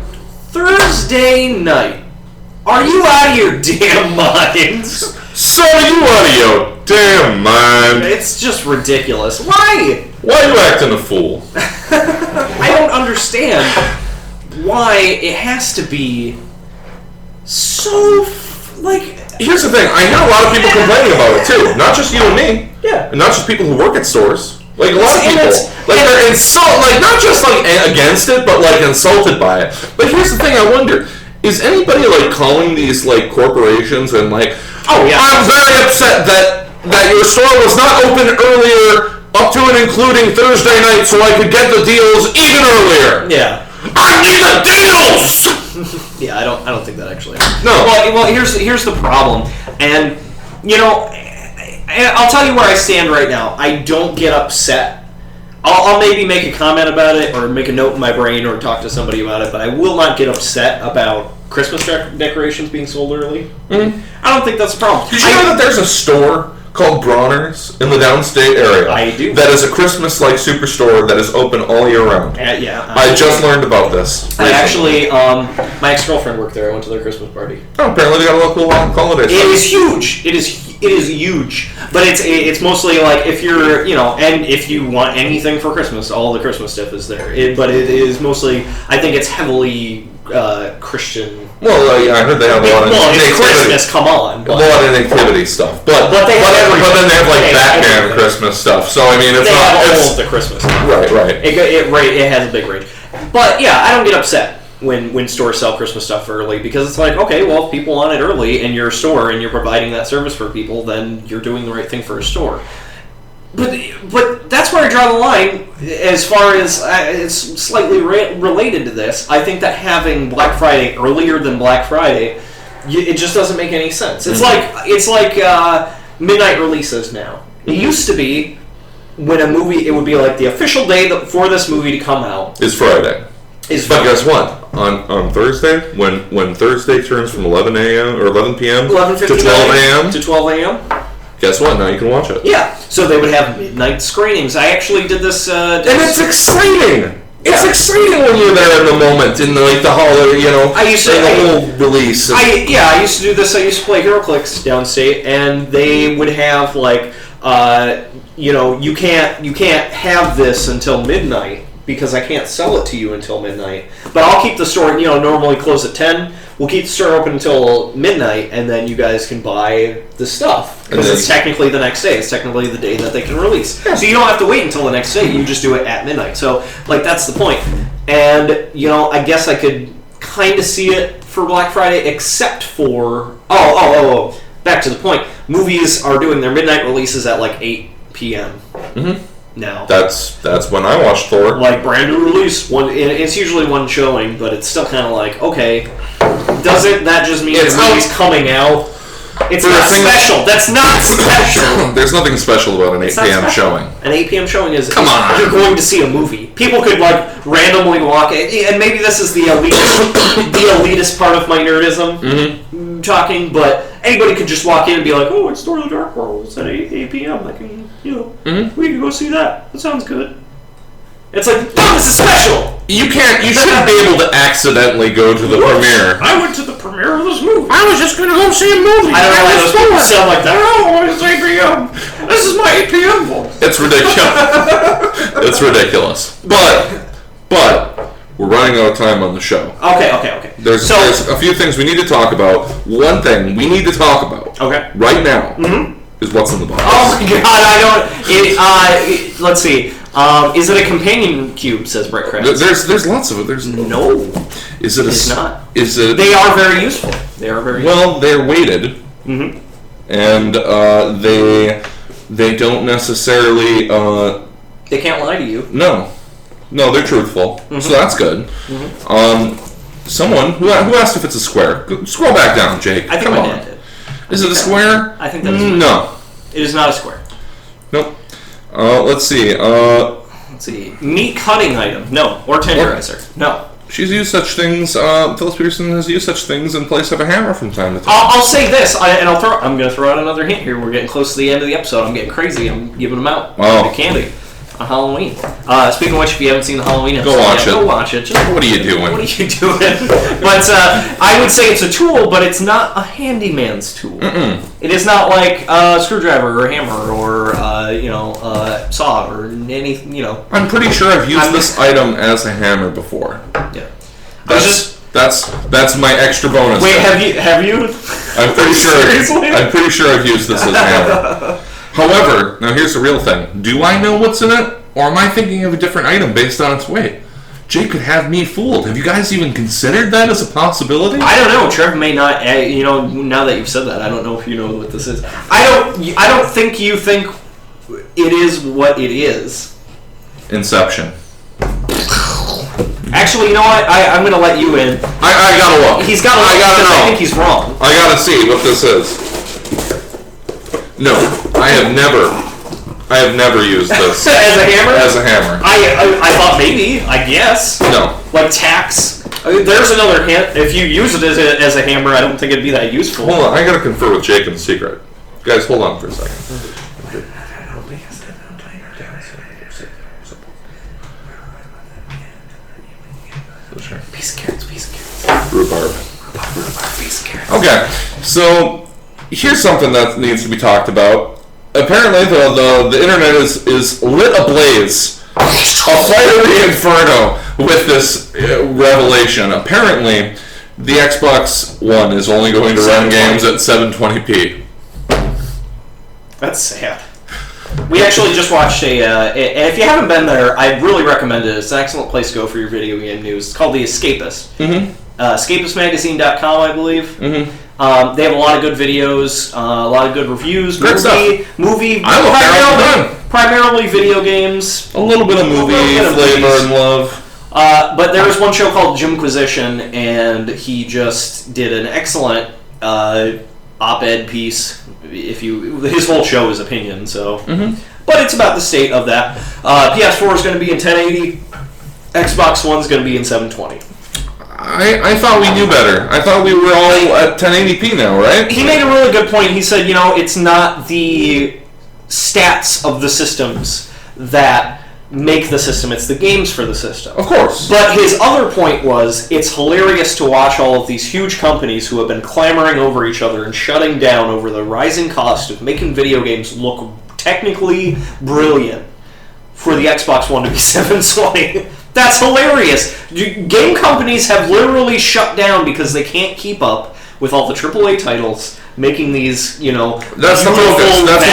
Thursday night? Are you out of your damn minds? So are you out of your damn mind? It's just ridiculous. Why? Why are you acting a fool? I don't understand why it has to be so, Here's the thing. I hear a lot of people complaining about it, too. Not just you and me. Yeah. And not just people who work at stores. A lot of people. They're not just, against it, but, insulted by it. But here's the thing I wonder. Is anybody, calling these, corporations and, oh, yeah, I'm very upset that your store was not open earlier up to and including Thursday night so I could get the deals even earlier. Yeah. I need the deals! Yeah, I don't think that actually. No. Well, here's the problem. And, I'll tell you where I stand right now. I don't get upset. I'll maybe make a comment about it or make a note in my brain or talk to somebody about it, but I will not get upset about Christmas decorations being sold early. Mm-hmm. I don't think that's a problem. Did you know that there's a store called Bronner's in the downstate area? I do. That is a Christmas-like superstore that is open all year round. Yeah. I just learned about this recently. I actually, my ex-girlfriend worked there. I went to their Christmas party. Oh, apparently they got a local holiday. It is huge. It is huge. But it's mostly if you're, and if you want anything for Christmas, all the Christmas stuff is there. But it is mostly, I think it's heavily Christian. Well, I heard they have a lot of it's Christmas, come on. A lot of nativity stuff. But then they have Batman Christmas stuff. So, I mean, it's all of the Christmas stuff. Right. It has a big range. But, yeah, I don't get upset when stores sell Christmas stuff early because it's okay, well, if people want it early and you're a store and you're providing that service for people, then you're doing the right thing for a store. But that's where I draw the line as far as it's slightly related to this. I think that having Black Friday earlier than Black Friday, it just doesn't make any sense. It's like midnight releases now. It used to be when a movie, it would be the official day for this movie to come out is Friday. But guess what? On Thursday, when Thursday turns from 11 a.m. or 11 p.m. to 12 a.m. to 12 a.m. Guess what? Now you can watch it. Yeah. So they would have midnight screenings. I actually did this. And it's exciting. It's exciting when you're there in the moment, in the holiday, I used to the whole release. I used to do this. I used to play HeroClix downstate, and they would have you can't have this until midnight because I can't sell it to you until midnight. But I'll keep the store. Normally close at 10. We'll keep the store open until midnight, and then you guys can buy the stuff. Because it's technically the next day. It's technically the day that they can release. So you don't have to wait until the next day. You just do it at midnight. So, that's the point. And, I guess I could kind of see it for Black Friday, except for... back to the point, movies are doing their midnight releases at like 8 p.m. Now. That's when I watched Thor. Like, brand new release. It's usually one showing, but it's still kind of like, okay, doesn't that just mean the movie's coming out? It's not special. That's not special. There's nothing special about an 8 p.m. showing. An 8 p.m. showing is... Come on. You're going to see a movie. People could, like, randomly walk in, and maybe this is the elitist part of my nerdism talking, but anybody could just walk in and be like, oh, it's Thor the Dark World. It's at 8 p.m. I can, we can go see that. That sounds good. It's like, no, this is special! You shouldn't be able to accidentally go to the premiere. I went to the premiere of this movie. I was just going to go see a movie. I don't know why those people sound like that. Oh, it's 8 p.m. This is my 8 p.m. voice. It's ridiculous. It's ridiculous. But we're running out of time on the show. Okay. There's a few things we need to talk about. One thing we need to talk about right now is what's in the box. Oh my god, I don't... let's see. Is it a companion cube, says Brett Kratz. There's lots of it. There's no. Is it it's not. Is it... They are very useful. They are very useful. They're weighted. And they don't necessarily... they can't lie to you. No, they're truthful. So that's good. Someone who asked if it's a square. Scroll back down, Jake. I think my dad did. Is it a square? I think that is. No. It is not a square. Nope. Let's see. Meat cutting item. No. Or tenderizer. No. She's used such things. Phyllis Peterson has used such things in place of a hammer from time to time. I'll say this, and I'm going to throw out another hint here. We're getting close to the end of the episode. I'm getting crazy. I'm giving them out. The candy. On Halloween. Speaking of which, if you haven't seen the Halloween episode, go watch it. What are you doing? What are you doing? But I would say it's a tool, but it's not a handyman's tool. It is not like a screwdriver or a hammer or saw or any. I'm pretty sure I've used this item as a hammer before. Yeah. That's my extra bonus. Wait, have you? I'm pretty sure. Seriously? I'm pretty sure I've used this as a hammer. However, now here's the real thing. Do I know what's in it, or am I thinking of a different item based on its weight? Jake could have me fooled. Have you guys even considered that as a possibility? I don't know. Trev may not. Now that you've said that, I don't know if you know what this is. I don't think you think it is what it is. Inception. Actually, you know what? I'm going to let you in. I gotta look. He's got to look because I think he's wrong. I gotta see what this is. No, I have never used this as a hammer. As a hammer. I thought maybe. I guess. No. Like tacks. There's another hint. If you use it as a hammer, I don't think it'd be that useful. Hold on, I gotta confer with Jake in the secret. Guys, hold on for a second. Piece of carrots. Rhubarb, piece of carrots. Okay, so here's something that needs to be talked about. Apparently, the internet is lit ablaze, a fiery inferno with this revelation. Apparently, the Xbox One is only going to run games at 720p. That's sad. We actually just watched and if you haven't been there, I really recommend it. It's an excellent place to go for your video game news. It's called The Escapist. Escapistmagazine.com, I believe. They have a lot of good videos, a lot of good reviews. Great stuff. Movie primarily video games. A little bit of movie flavor and love. But there was one show called Jimquisition, and he just did an excellent op-ed piece. His whole show is opinion, so. But it's about the state of that. PS4 is going to be in 1080. Xbox One's going to be in 720. I thought we knew better. I thought we were all at 1080p now, right? He made a really good point. He said, it's not the stats of the systems that make the system, it's the games for the system. Of course. But his other point was, it's hilarious to watch all of these huge companies who have been clamoring over each other and shutting down over the rising cost of making video games look technically brilliant for the Xbox One to be 720. That's hilarious. Game companies have literally shut down because they can't keep up with all the AAA titles making these, that's the focus. That's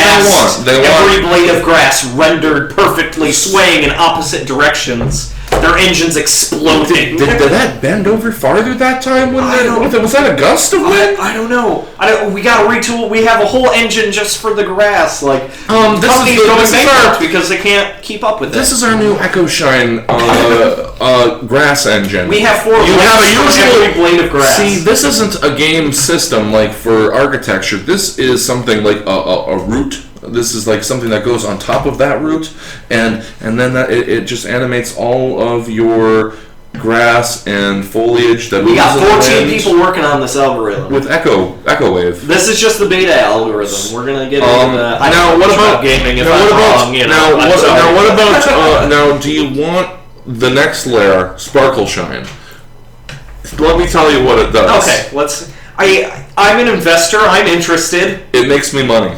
what they want. Every blade of grass rendered perfectly, swaying in opposite directions. Their engine's exploding. Did that bend over farther that time? Was that a gust of wind? I don't know. We gotta retool. We have a whole engine just for the grass. Like, this is bankrupt because they can't keep up with it. This is our new Echo Shine grass engine. We have 4 blades for every blade of grass. See, this isn't a game system like for architecture. This is something like a root. This is like something that goes on top of that root, and then that it just animates all of your grass and foliage that we got 14 people working on this algorithm with Echo Wave. This is just the beta algorithm. We're gonna get into the. Now what about gaming? Now do you want the next layer, Sparkle Shine? Let me tell you what it does. Okay, let's. I'm an investor. I'm interested. It makes me money.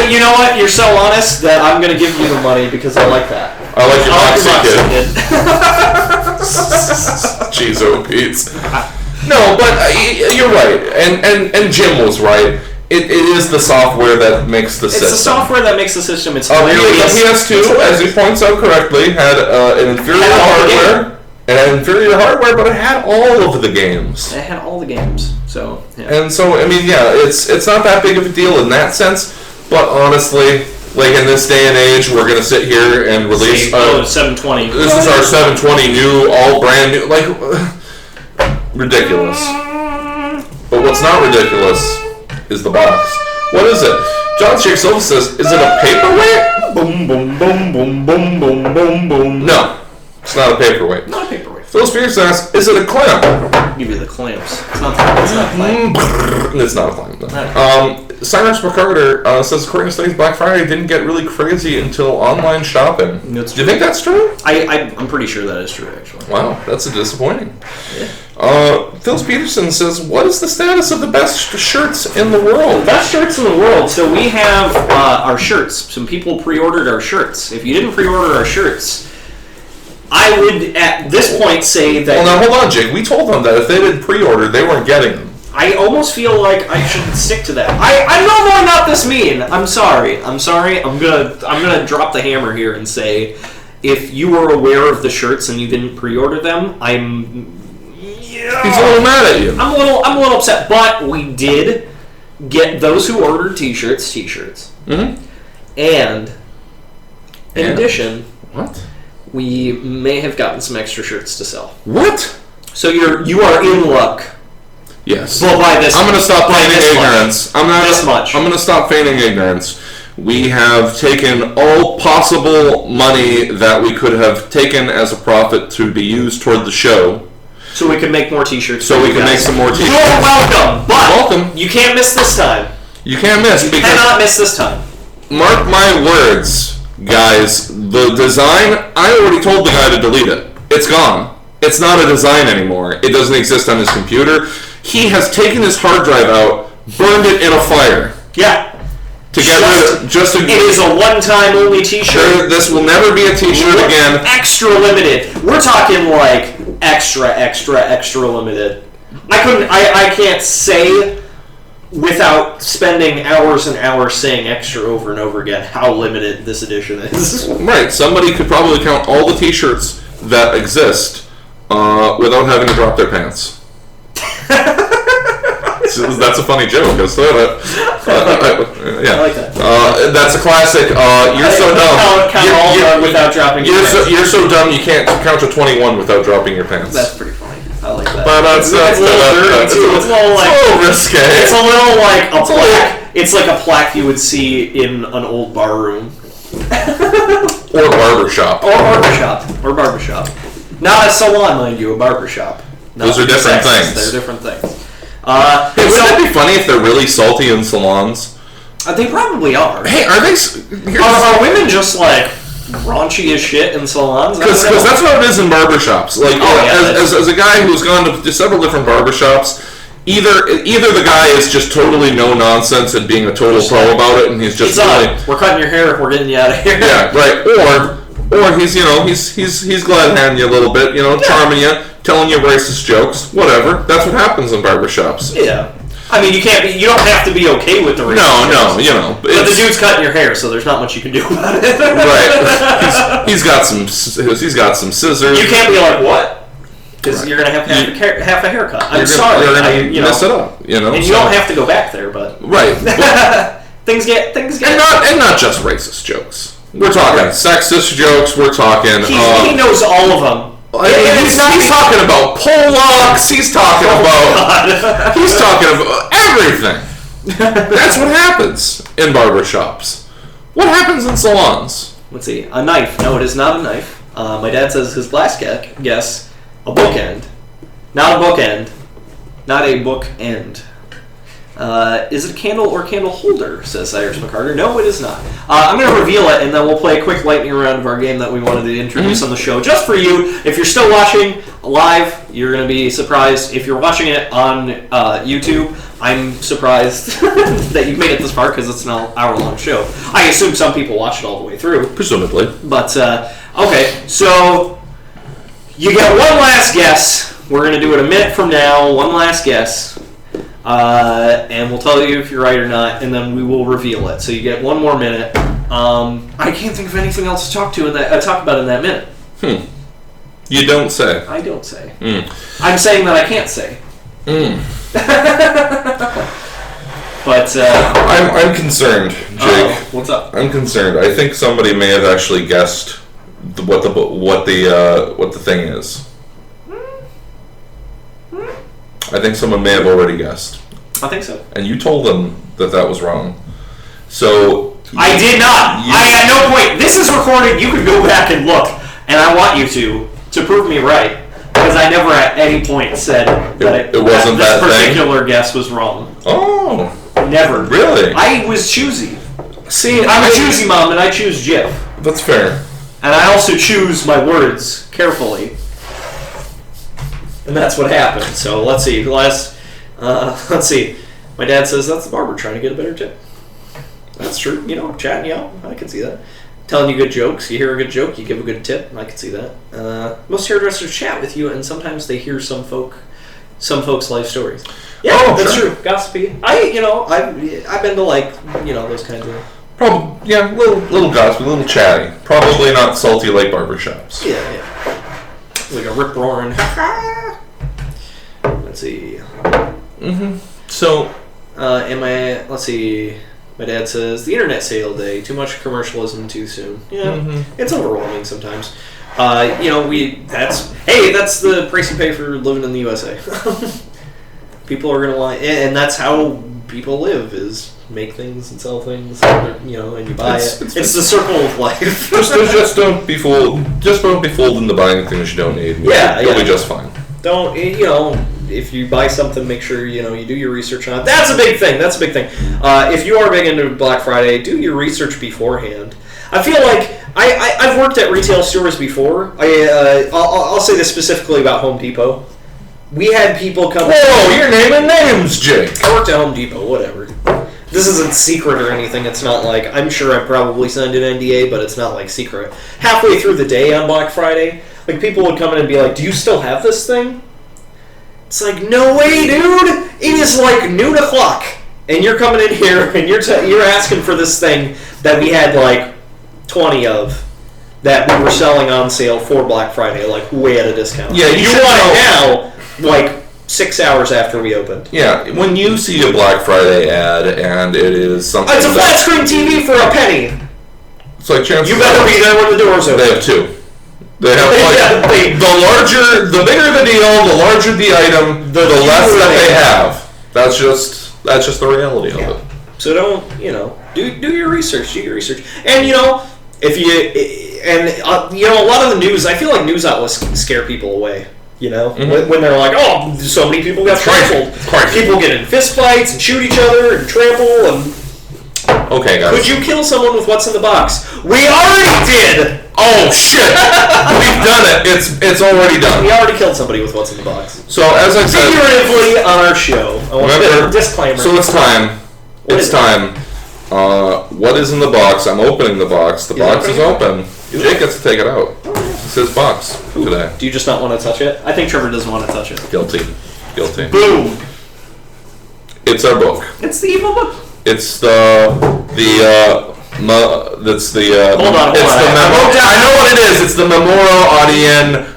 You know what? You're so honest that I'm gonna give you the money because I like that. I like your boxing kid. Jeez, oh Pete. No, but you're right, and Jim was right. It is the software that makes the system. It's the software that makes the system. It's the PS2, as he points out correctly, had an inferior hardware. It had inferior hardware, but it had all of the games. It had all the games, so... Yeah. And so, I mean, yeah, it's not that big of a deal in that sense, but honestly, like in this day and age, we're going to sit here and release... 720. This is our 720 new, all brand new, like, ridiculous. But what's not ridiculous is the box. What is it? John Jake Silva says, is it a paperweight? Boom, boom, boom, boom, boom, boom, boom, boom. No. It's not a paperweight. Not a paperweight. Phil Spears asks, is it a clamp? I'll give you the clamps. It's not a clamp. It's not a clamp. No. Cyrus McCarter says, according to studies, Black Friday didn't get really crazy until online shopping. Do you think that's true? I'm pretty sure that is true, actually. Wow, that's disappointing. Yeah. Phil Peterson says, what is the status of the best shirts in the world? Best shirts in the world. So we have our shirts. Some people pre-ordered our shirts. If you didn't pre-order our shirts... I would, at this point, say that... Well, now, hold on, Jake. We told them that if they didn't pre-order, they weren't getting them. I almost feel like I should stick to that. I'm normally not this mean. I'm sorry. I'm gonna drop the hammer here and say, if you were aware of the shirts and you didn't pre-order them, He's a little mad at you. I'm a little upset. But we did get those who ordered t-shirts. Mm-hmm. And in addition... What? We may have gotten some extra shirts to sell. What? So you are in luck. Yes. Well, by this, I'm going to stop feigning ignorance. Much. I'm going to stop feigning ignorance. We have taken all possible money that we could have taken as a profit to be used toward the show. So we can make more t-shirts. So we can make some more t-shirts. You're welcome. But you can't miss this time. You can't miss. You cannot miss this time. Mark my words. Guys, the design, I already told the guy to delete it. It's gone. It's not a design anymore. It doesn't exist on his computer. He has taken his hard drive out, burned it in a fire. Yeah. To get rid of just it is a one-time only t-shirt. This will never be a t-shirt again. Extra limited. We're talking like extra limited. I can't say without spending hours and hours saying extra over and over again how limited this edition is. Right. Somebody could probably count all the t-shirts that exist without having to drop their pants. That's a funny joke. I like that. That's a classic. You're so dumb. Count all without dropping your pants. You're so dumb you can't count to 21 without dropping your pants. That's pretty funny. I like that. But it's a little risque. It's a little like a plaque. It's like a plaque you would see in an old bar room. Or barbershop. Or barbershop. Not a salon, mind you, a barbershop. Those are different things. They're different things. Hey, wouldn't it be funny if they're really salty in salons? They probably are. Hey, are they... Are women just like... raunchy as shit in salons? Because that's what it is in barbershops. Like, as a guy who's gone to several different barbershops, either the guy is just totally no nonsense and being a total pro about it, and he's just really, we're cutting your hair, we're getting you out of here. Yeah, right. Or he's glad handing you a little bit, charming you, telling you racist jokes, whatever. That's what happens in barbershops. Yeah. I mean, you don't have to be okay with the racist No, jokes. But the dude's cutting your hair, so there's not much you can do about it. Right. He's got some scissors. You can't be like, what? Because you're gonna have half a haircut. I'm sorry. You're gonna mess it up. And you don't have to go back there, but right. things get and not just racist jokes. We're talking sexist jokes. We're talking. He knows all of them. I mean, he's talking about Polacks. He's talking about. He's talking about everything. That's what happens in barbershops. What happens in salons? Let's see. A knife. No, it is not a knife. My dad says his last guess, a bookend. Not a bookend. Not a bookend. Is it a candle or candle holder, says Cyrus McCarter. No, it is not. I'm going to reveal it, and then we'll play a quick lightning round of our game that we wanted to introduce on the show. Just for you, if you're still watching live, you're going to be surprised. If you're watching it on YouTube, I'm surprised that you've made it this far, because it's an hour-long show. I assume some people watch it all the way through. Presumably. But, okay, so you get one last guess. We're going to do it a minute from now, one last guess. And we'll tell you if you're right or not, and then we will reveal it. So you get one more minute. I can't think of anything else to talk about in that minute. You don't say. I don't say. I'm saying that I can't say. But I'm concerned, Jake. What's up? I'm concerned. I think somebody may have actually guessed what the thing is. I think someone may have already guessed. I think so. And you told them that was wrong. So I did not. I at no point. This is recorded. You can go back and look, and I want you to prove me right, because I never at any point said that it wasn't this that particular guess was wrong. Oh, never. Really? I was choosy. See, I'm a choosy mom, and I choose Jif. That's fair. And I also choose my words carefully. And that's what happened. So let's see. Let's see. My dad says that's the barber trying to get a better tip. That's true. Chatting you out. I can see that. Telling you good jokes. You hear a good joke, you give a good tip. I can see that. Most hairdressers chat with you, and sometimes they hear some folks' life stories. Yeah, that's true. Gossipy. I've been to those kinds of. Probably, yeah, little gossipy, little chatty. Probably not salty like barbershops. Yeah. Like a rip roaring. Let's see. So, let's see. My dad says the internet sale day. Too much commercialism too soon. Yeah, It's overwhelming sometimes. That's the price you pay for living in the USA. People are gonna want, and that's how people live, is make things and sell things, and you buy it. It's the circle of life. just don't be fooled. Just don't be fooled into buying things you don't need. You'll be just fine. Don't if you buy something, make sure you do your research on it. That's a big thing. If you are big into Black Friday, do your research beforehand. I feel like I've worked at retail stores before. I'll say this specifically about Home Depot. We had people come. Whoa, you're naming names, Jake. I worked at Home Depot. Whatever. This isn't secret or anything. It's not like, I'm sure I probably signed an NDA, but it's not like secret. Halfway through the day on Black Friday, like people would come in and be like, "Do you still have this thing?" It's like, no way, dude. It is like noon o'clock, and you're coming in here and you're asking for this thing that we had like 20 of, that we were selling on sale for Black Friday, like way at a discount. Yeah, you want it now, like 6 hours after we opened. Yeah, when you see a Black Friday ad and it is something, it's a flat screen TV for a penny. It's like chances. You better be there when the doors open. They have two. They have the bigger the deal, the larger the item, the less that they have. That's just the reality of it. So don't do your research. Do your research, and if you a lot of the news. I feel like news outlets scare people away. When they're like, oh, so many people got trampled. People get in fist fights and shoot each other and trample and. Okay, guys. Could you kill someone with what's in the box? We already did! Oh, shit! We've done it. It's already done. We already killed somebody with what's in the box. So, as I said... Figuratively on our show. I want to get a disclaimer. So it's time. It's time. What is in the box? I'm opening the box. The box is open. Jake gets to take it out. It's his box today. Do you just not want to touch it? I think Trevor doesn't want to touch it. Guilty. Boom! It's our book. It's the evil book. It's that's the. Hold on. I know what it is. It's the Memoro Audien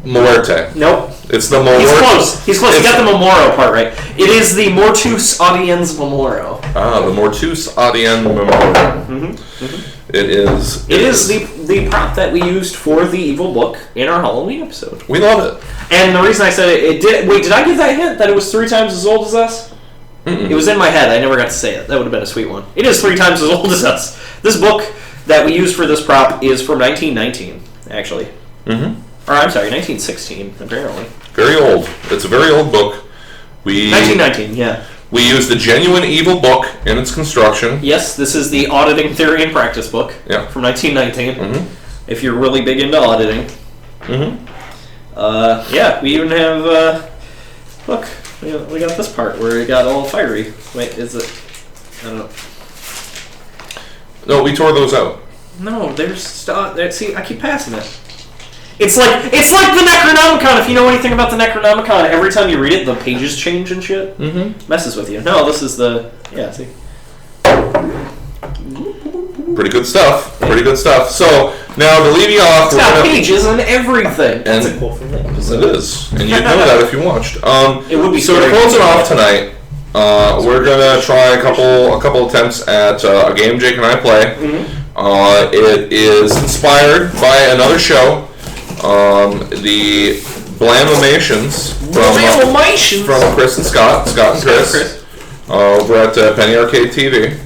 Muerte. Nope. It's the He's close. You got the Memoro part right. It is the Mortus Audiens Memoro. Ah, the Mortus Audien Memoro. It is. It is the prop that we used for the evil book in our Halloween episode. We love it. And the reason I said it did. Wait, did I give that hint that it was 3 times as old as us? Mm-mm. It was in my head. I never got to say it. That would have been a sweet one. It is 3 times as old as us. This book that we used for this prop is from 1919, actually. Mm-hmm. Or I'm sorry, 1916, apparently. Very old. It's a very old book. 1919, yeah. We used the genuine evil book in its construction. Yes, this is the Auditing Theory and Practice book from 1919. Mm-hmm. If you're really big into auditing. Mm-hmm. Yeah, we even have, look, we got this part where it got all fiery. Wait, is it, I don't know. No, we tore those out. No, there's, see, I keep passing it. It's like the Necronomicon. If you know anything about the Necronomicon, every time you read it, the pages change and shit. Mm-hmm. Messes with you. No, this is the, yeah, see. Pretty good stuff. Pretty good stuff. So, now to leave you off... It's got pages and everything. That's a quote from the episode. It is. And you'd know that if you watched. It would be so to close it off tonight, we're going to try a couple attempts at a game Jake and I play. Mm-hmm. It is inspired by another show. The Blamimations from Chris and Scott and Chris, over at Penny Arcade TV,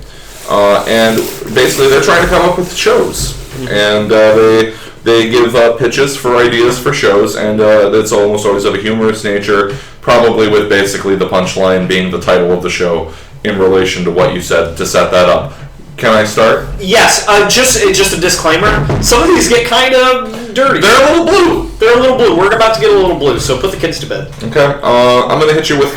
and basically they're trying to come up with shows, and they give pitches for ideas for shows, and it's almost always of a humorous nature, probably with basically the punchline being the title of the show in relation to what you said to set that up. Can I start? Yes. Just a disclaimer. Some of these get kind of dirty. They're a little blue. We're about to get a little blue, so put the kids to bed. Okay. I'm gonna hit you with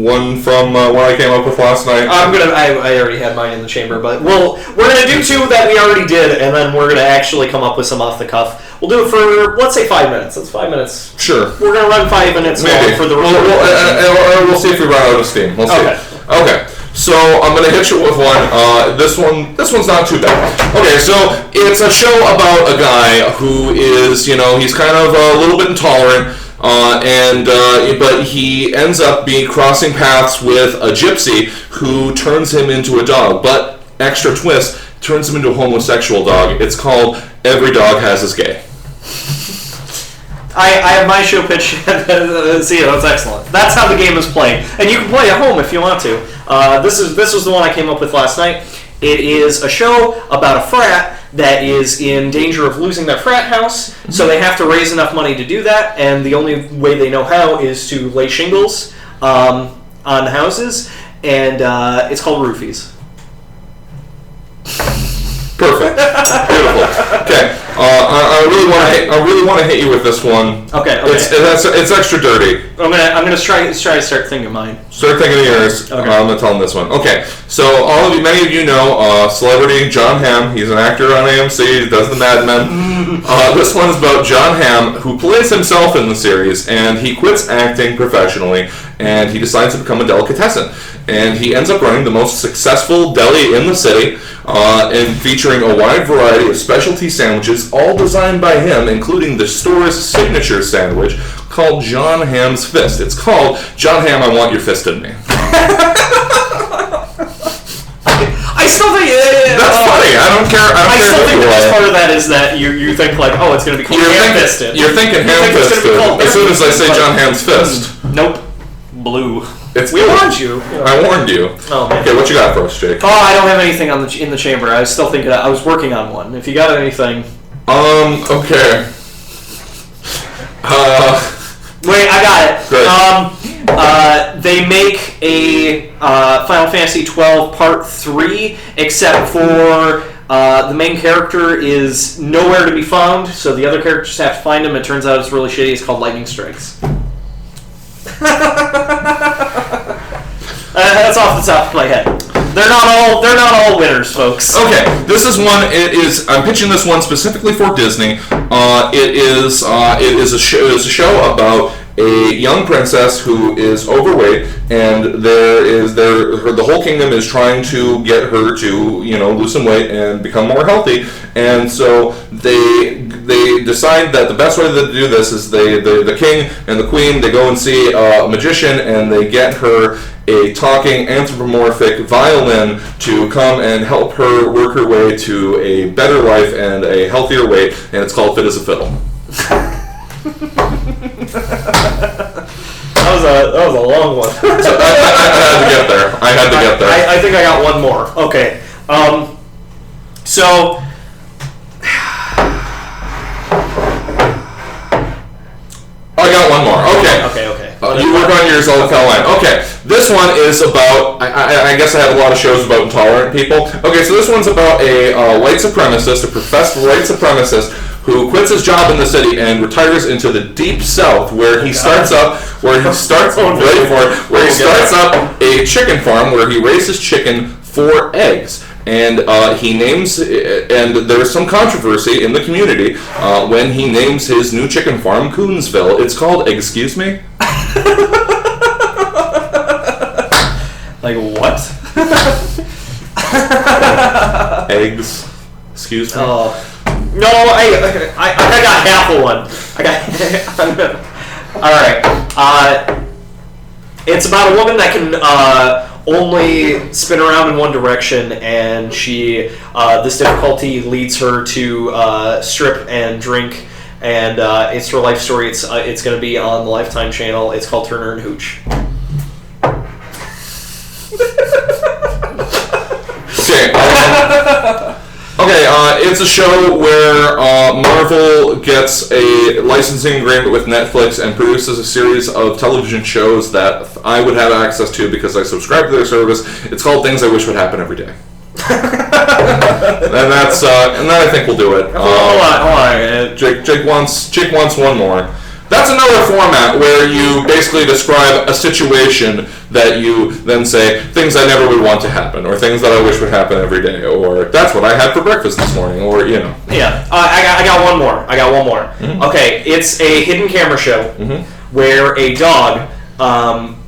one from what I came up with last night. I already had mine in the chamber, but we're gonna do 2 that we already did, and then we're gonna actually come up with some off the cuff. We'll do it for, let's say, 5 minutes. That's 5 minutes. Sure. We're gonna run 5 minutes long for the. We'll see if we run out of steam. We'll see. Okay. So I'm gonna hit you with one. This one's not too bad. Okay, so it's a show about a guy who is, he's kind of a little bit intolerant, but he ends up crossing paths with a gypsy who turns him into a dog. But extra twist, turns him into a homosexual dog. It's called Every Dog Has His Gay. I have my show pitch. See, that's excellent. That's how the game is played, and you can play at home if you want to. This was the one I came up with last night. It is a show about a frat that is in danger of losing their frat house, so they have to raise enough money to do that, and the only way they know how is to lay shingles on houses, and it's called Roofies. Perfect. Beautiful. Okay. I really want to hit you with this one. Okay. It's extra dirty. I'm gonna try to start thinking of mine. Start thinking of yours. Okay. I'm gonna tell them this one. Okay. So many of you know celebrity John Hamm. He's an actor on AMC. He does the Mad Men. This one is about John Hamm, who plays himself in the series, and he quits acting professionally, and he decides to become a delicatessen. And he ends up running the most successful deli in the city, and featuring a wide variety of specialty sandwiches, all designed by him, including the store's signature sandwich called John Hamm's Fist. It's called John Hamm, I Want Your Fist in Me. I still think that's funny. I don't care. I still think the best part of that is that you think like, oh, it's going to be called Ham-Fisted. You're thinking Ham-Fisted as soon as I say John Hamm's Fist. Nope. Blue. We warned you. I warned you. Oh, man. Okay, what you got for us, Jake? Oh, I don't have anything in the chamber. I was still thinking. I was working on one. If you got anything. Okay. Wait, I got it. Good. They make a Final Fantasy XII Part 3, except for the main character is nowhere to be found, so the other characters have to find him. It turns out it's really shitty. It's called Lightning Strikes. That's off the top of my head. They're not all winners, folks. Okay, this is one. I'm pitching this one specifically for Disney. It is a show about a young princess who is overweight, and the whole kingdom is trying to get her to lose some weight and become more healthy. And so they decide that the best way to do this is the king and the queen, they go and see a magician, and they get her a talking anthropomorphic violin to come and help her work her way to a better life and a healthier weight, and it's called Fit as a Fiddle. That was a long one. So I had to get there. I think I got one more. Okay. So I got one more. Okay. Okay. You work on yours, I'll tell mine. Okay. This one is about, I guess I have a lot of shows about intolerant people. Okay, so this one's about a white supremacist, a professed white supremacist, who quits his job in the city and retires into the deep south, where he starts up a chicken farm where he raises chicken for eggs. And he names, and there's some controversy in the community when he names his new chicken farm Coonsville. It's called Excuse Me? Like what? Eggs. Excuse me? No, I got half of one. Alright. It's about a woman that can only spin around in one direction, and she this difficulty leads her to strip and drink, and it's her life story. It's going to be on the Lifetime channel. It's called Turner and Hooch. Okay, it's a show where Marvel gets a licensing agreement with Netflix and produces a series of television shows that I would have access to because I subscribe to their service. It's called Things I Wish Would Happen Every Day. And that's and then I think we'll do it. Hold on. Jake wants one more. That's another format where you basically describe a situation that you then say, things I never would want to happen, or things that I wish would happen every day, or that's what I had for breakfast this morning, or Yeah, I got one more. Mm-hmm. Okay, it's a hidden camera show where a dog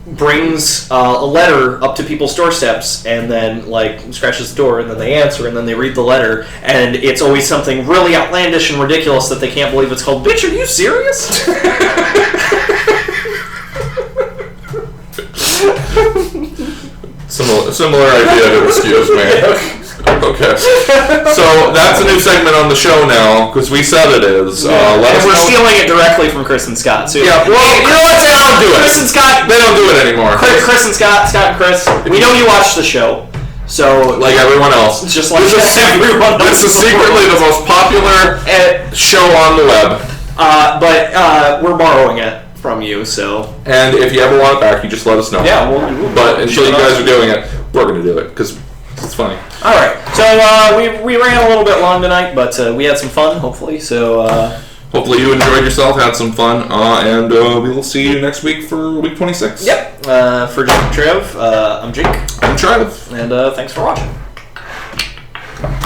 brings a letter up to people's doorsteps and then scratches the door, and then they answer, and then they read the letter, and it's always something really outlandish and ridiculous that they can't believe. It's called Bitch, Are You Serious? Similar idea to Excuse Me. Okay. So that's a new segment on the show now, because we said it is. And we're stealing it directly from Chris and Scott. So yeah, well, you know what? They don't do it. Chris and Scott. They don't do it anymore. Chris and Scott and Chris. We know you watch the show. So like everyone else. Just like everyone else. This is secretly the most popular show on the web. But we're borrowing it from you, so. And if you ever want it back, you just let us know. Yeah, but until you guys are doing it, we're going to do it, because it's funny. All right. So we ran a little bit long tonight, but we had some fun, hopefully. So hopefully you enjoyed yourself, had some fun, and we will see you next week for week 26. Yep. For Trev, I'm Jake. I'm Trev. And thanks for watching.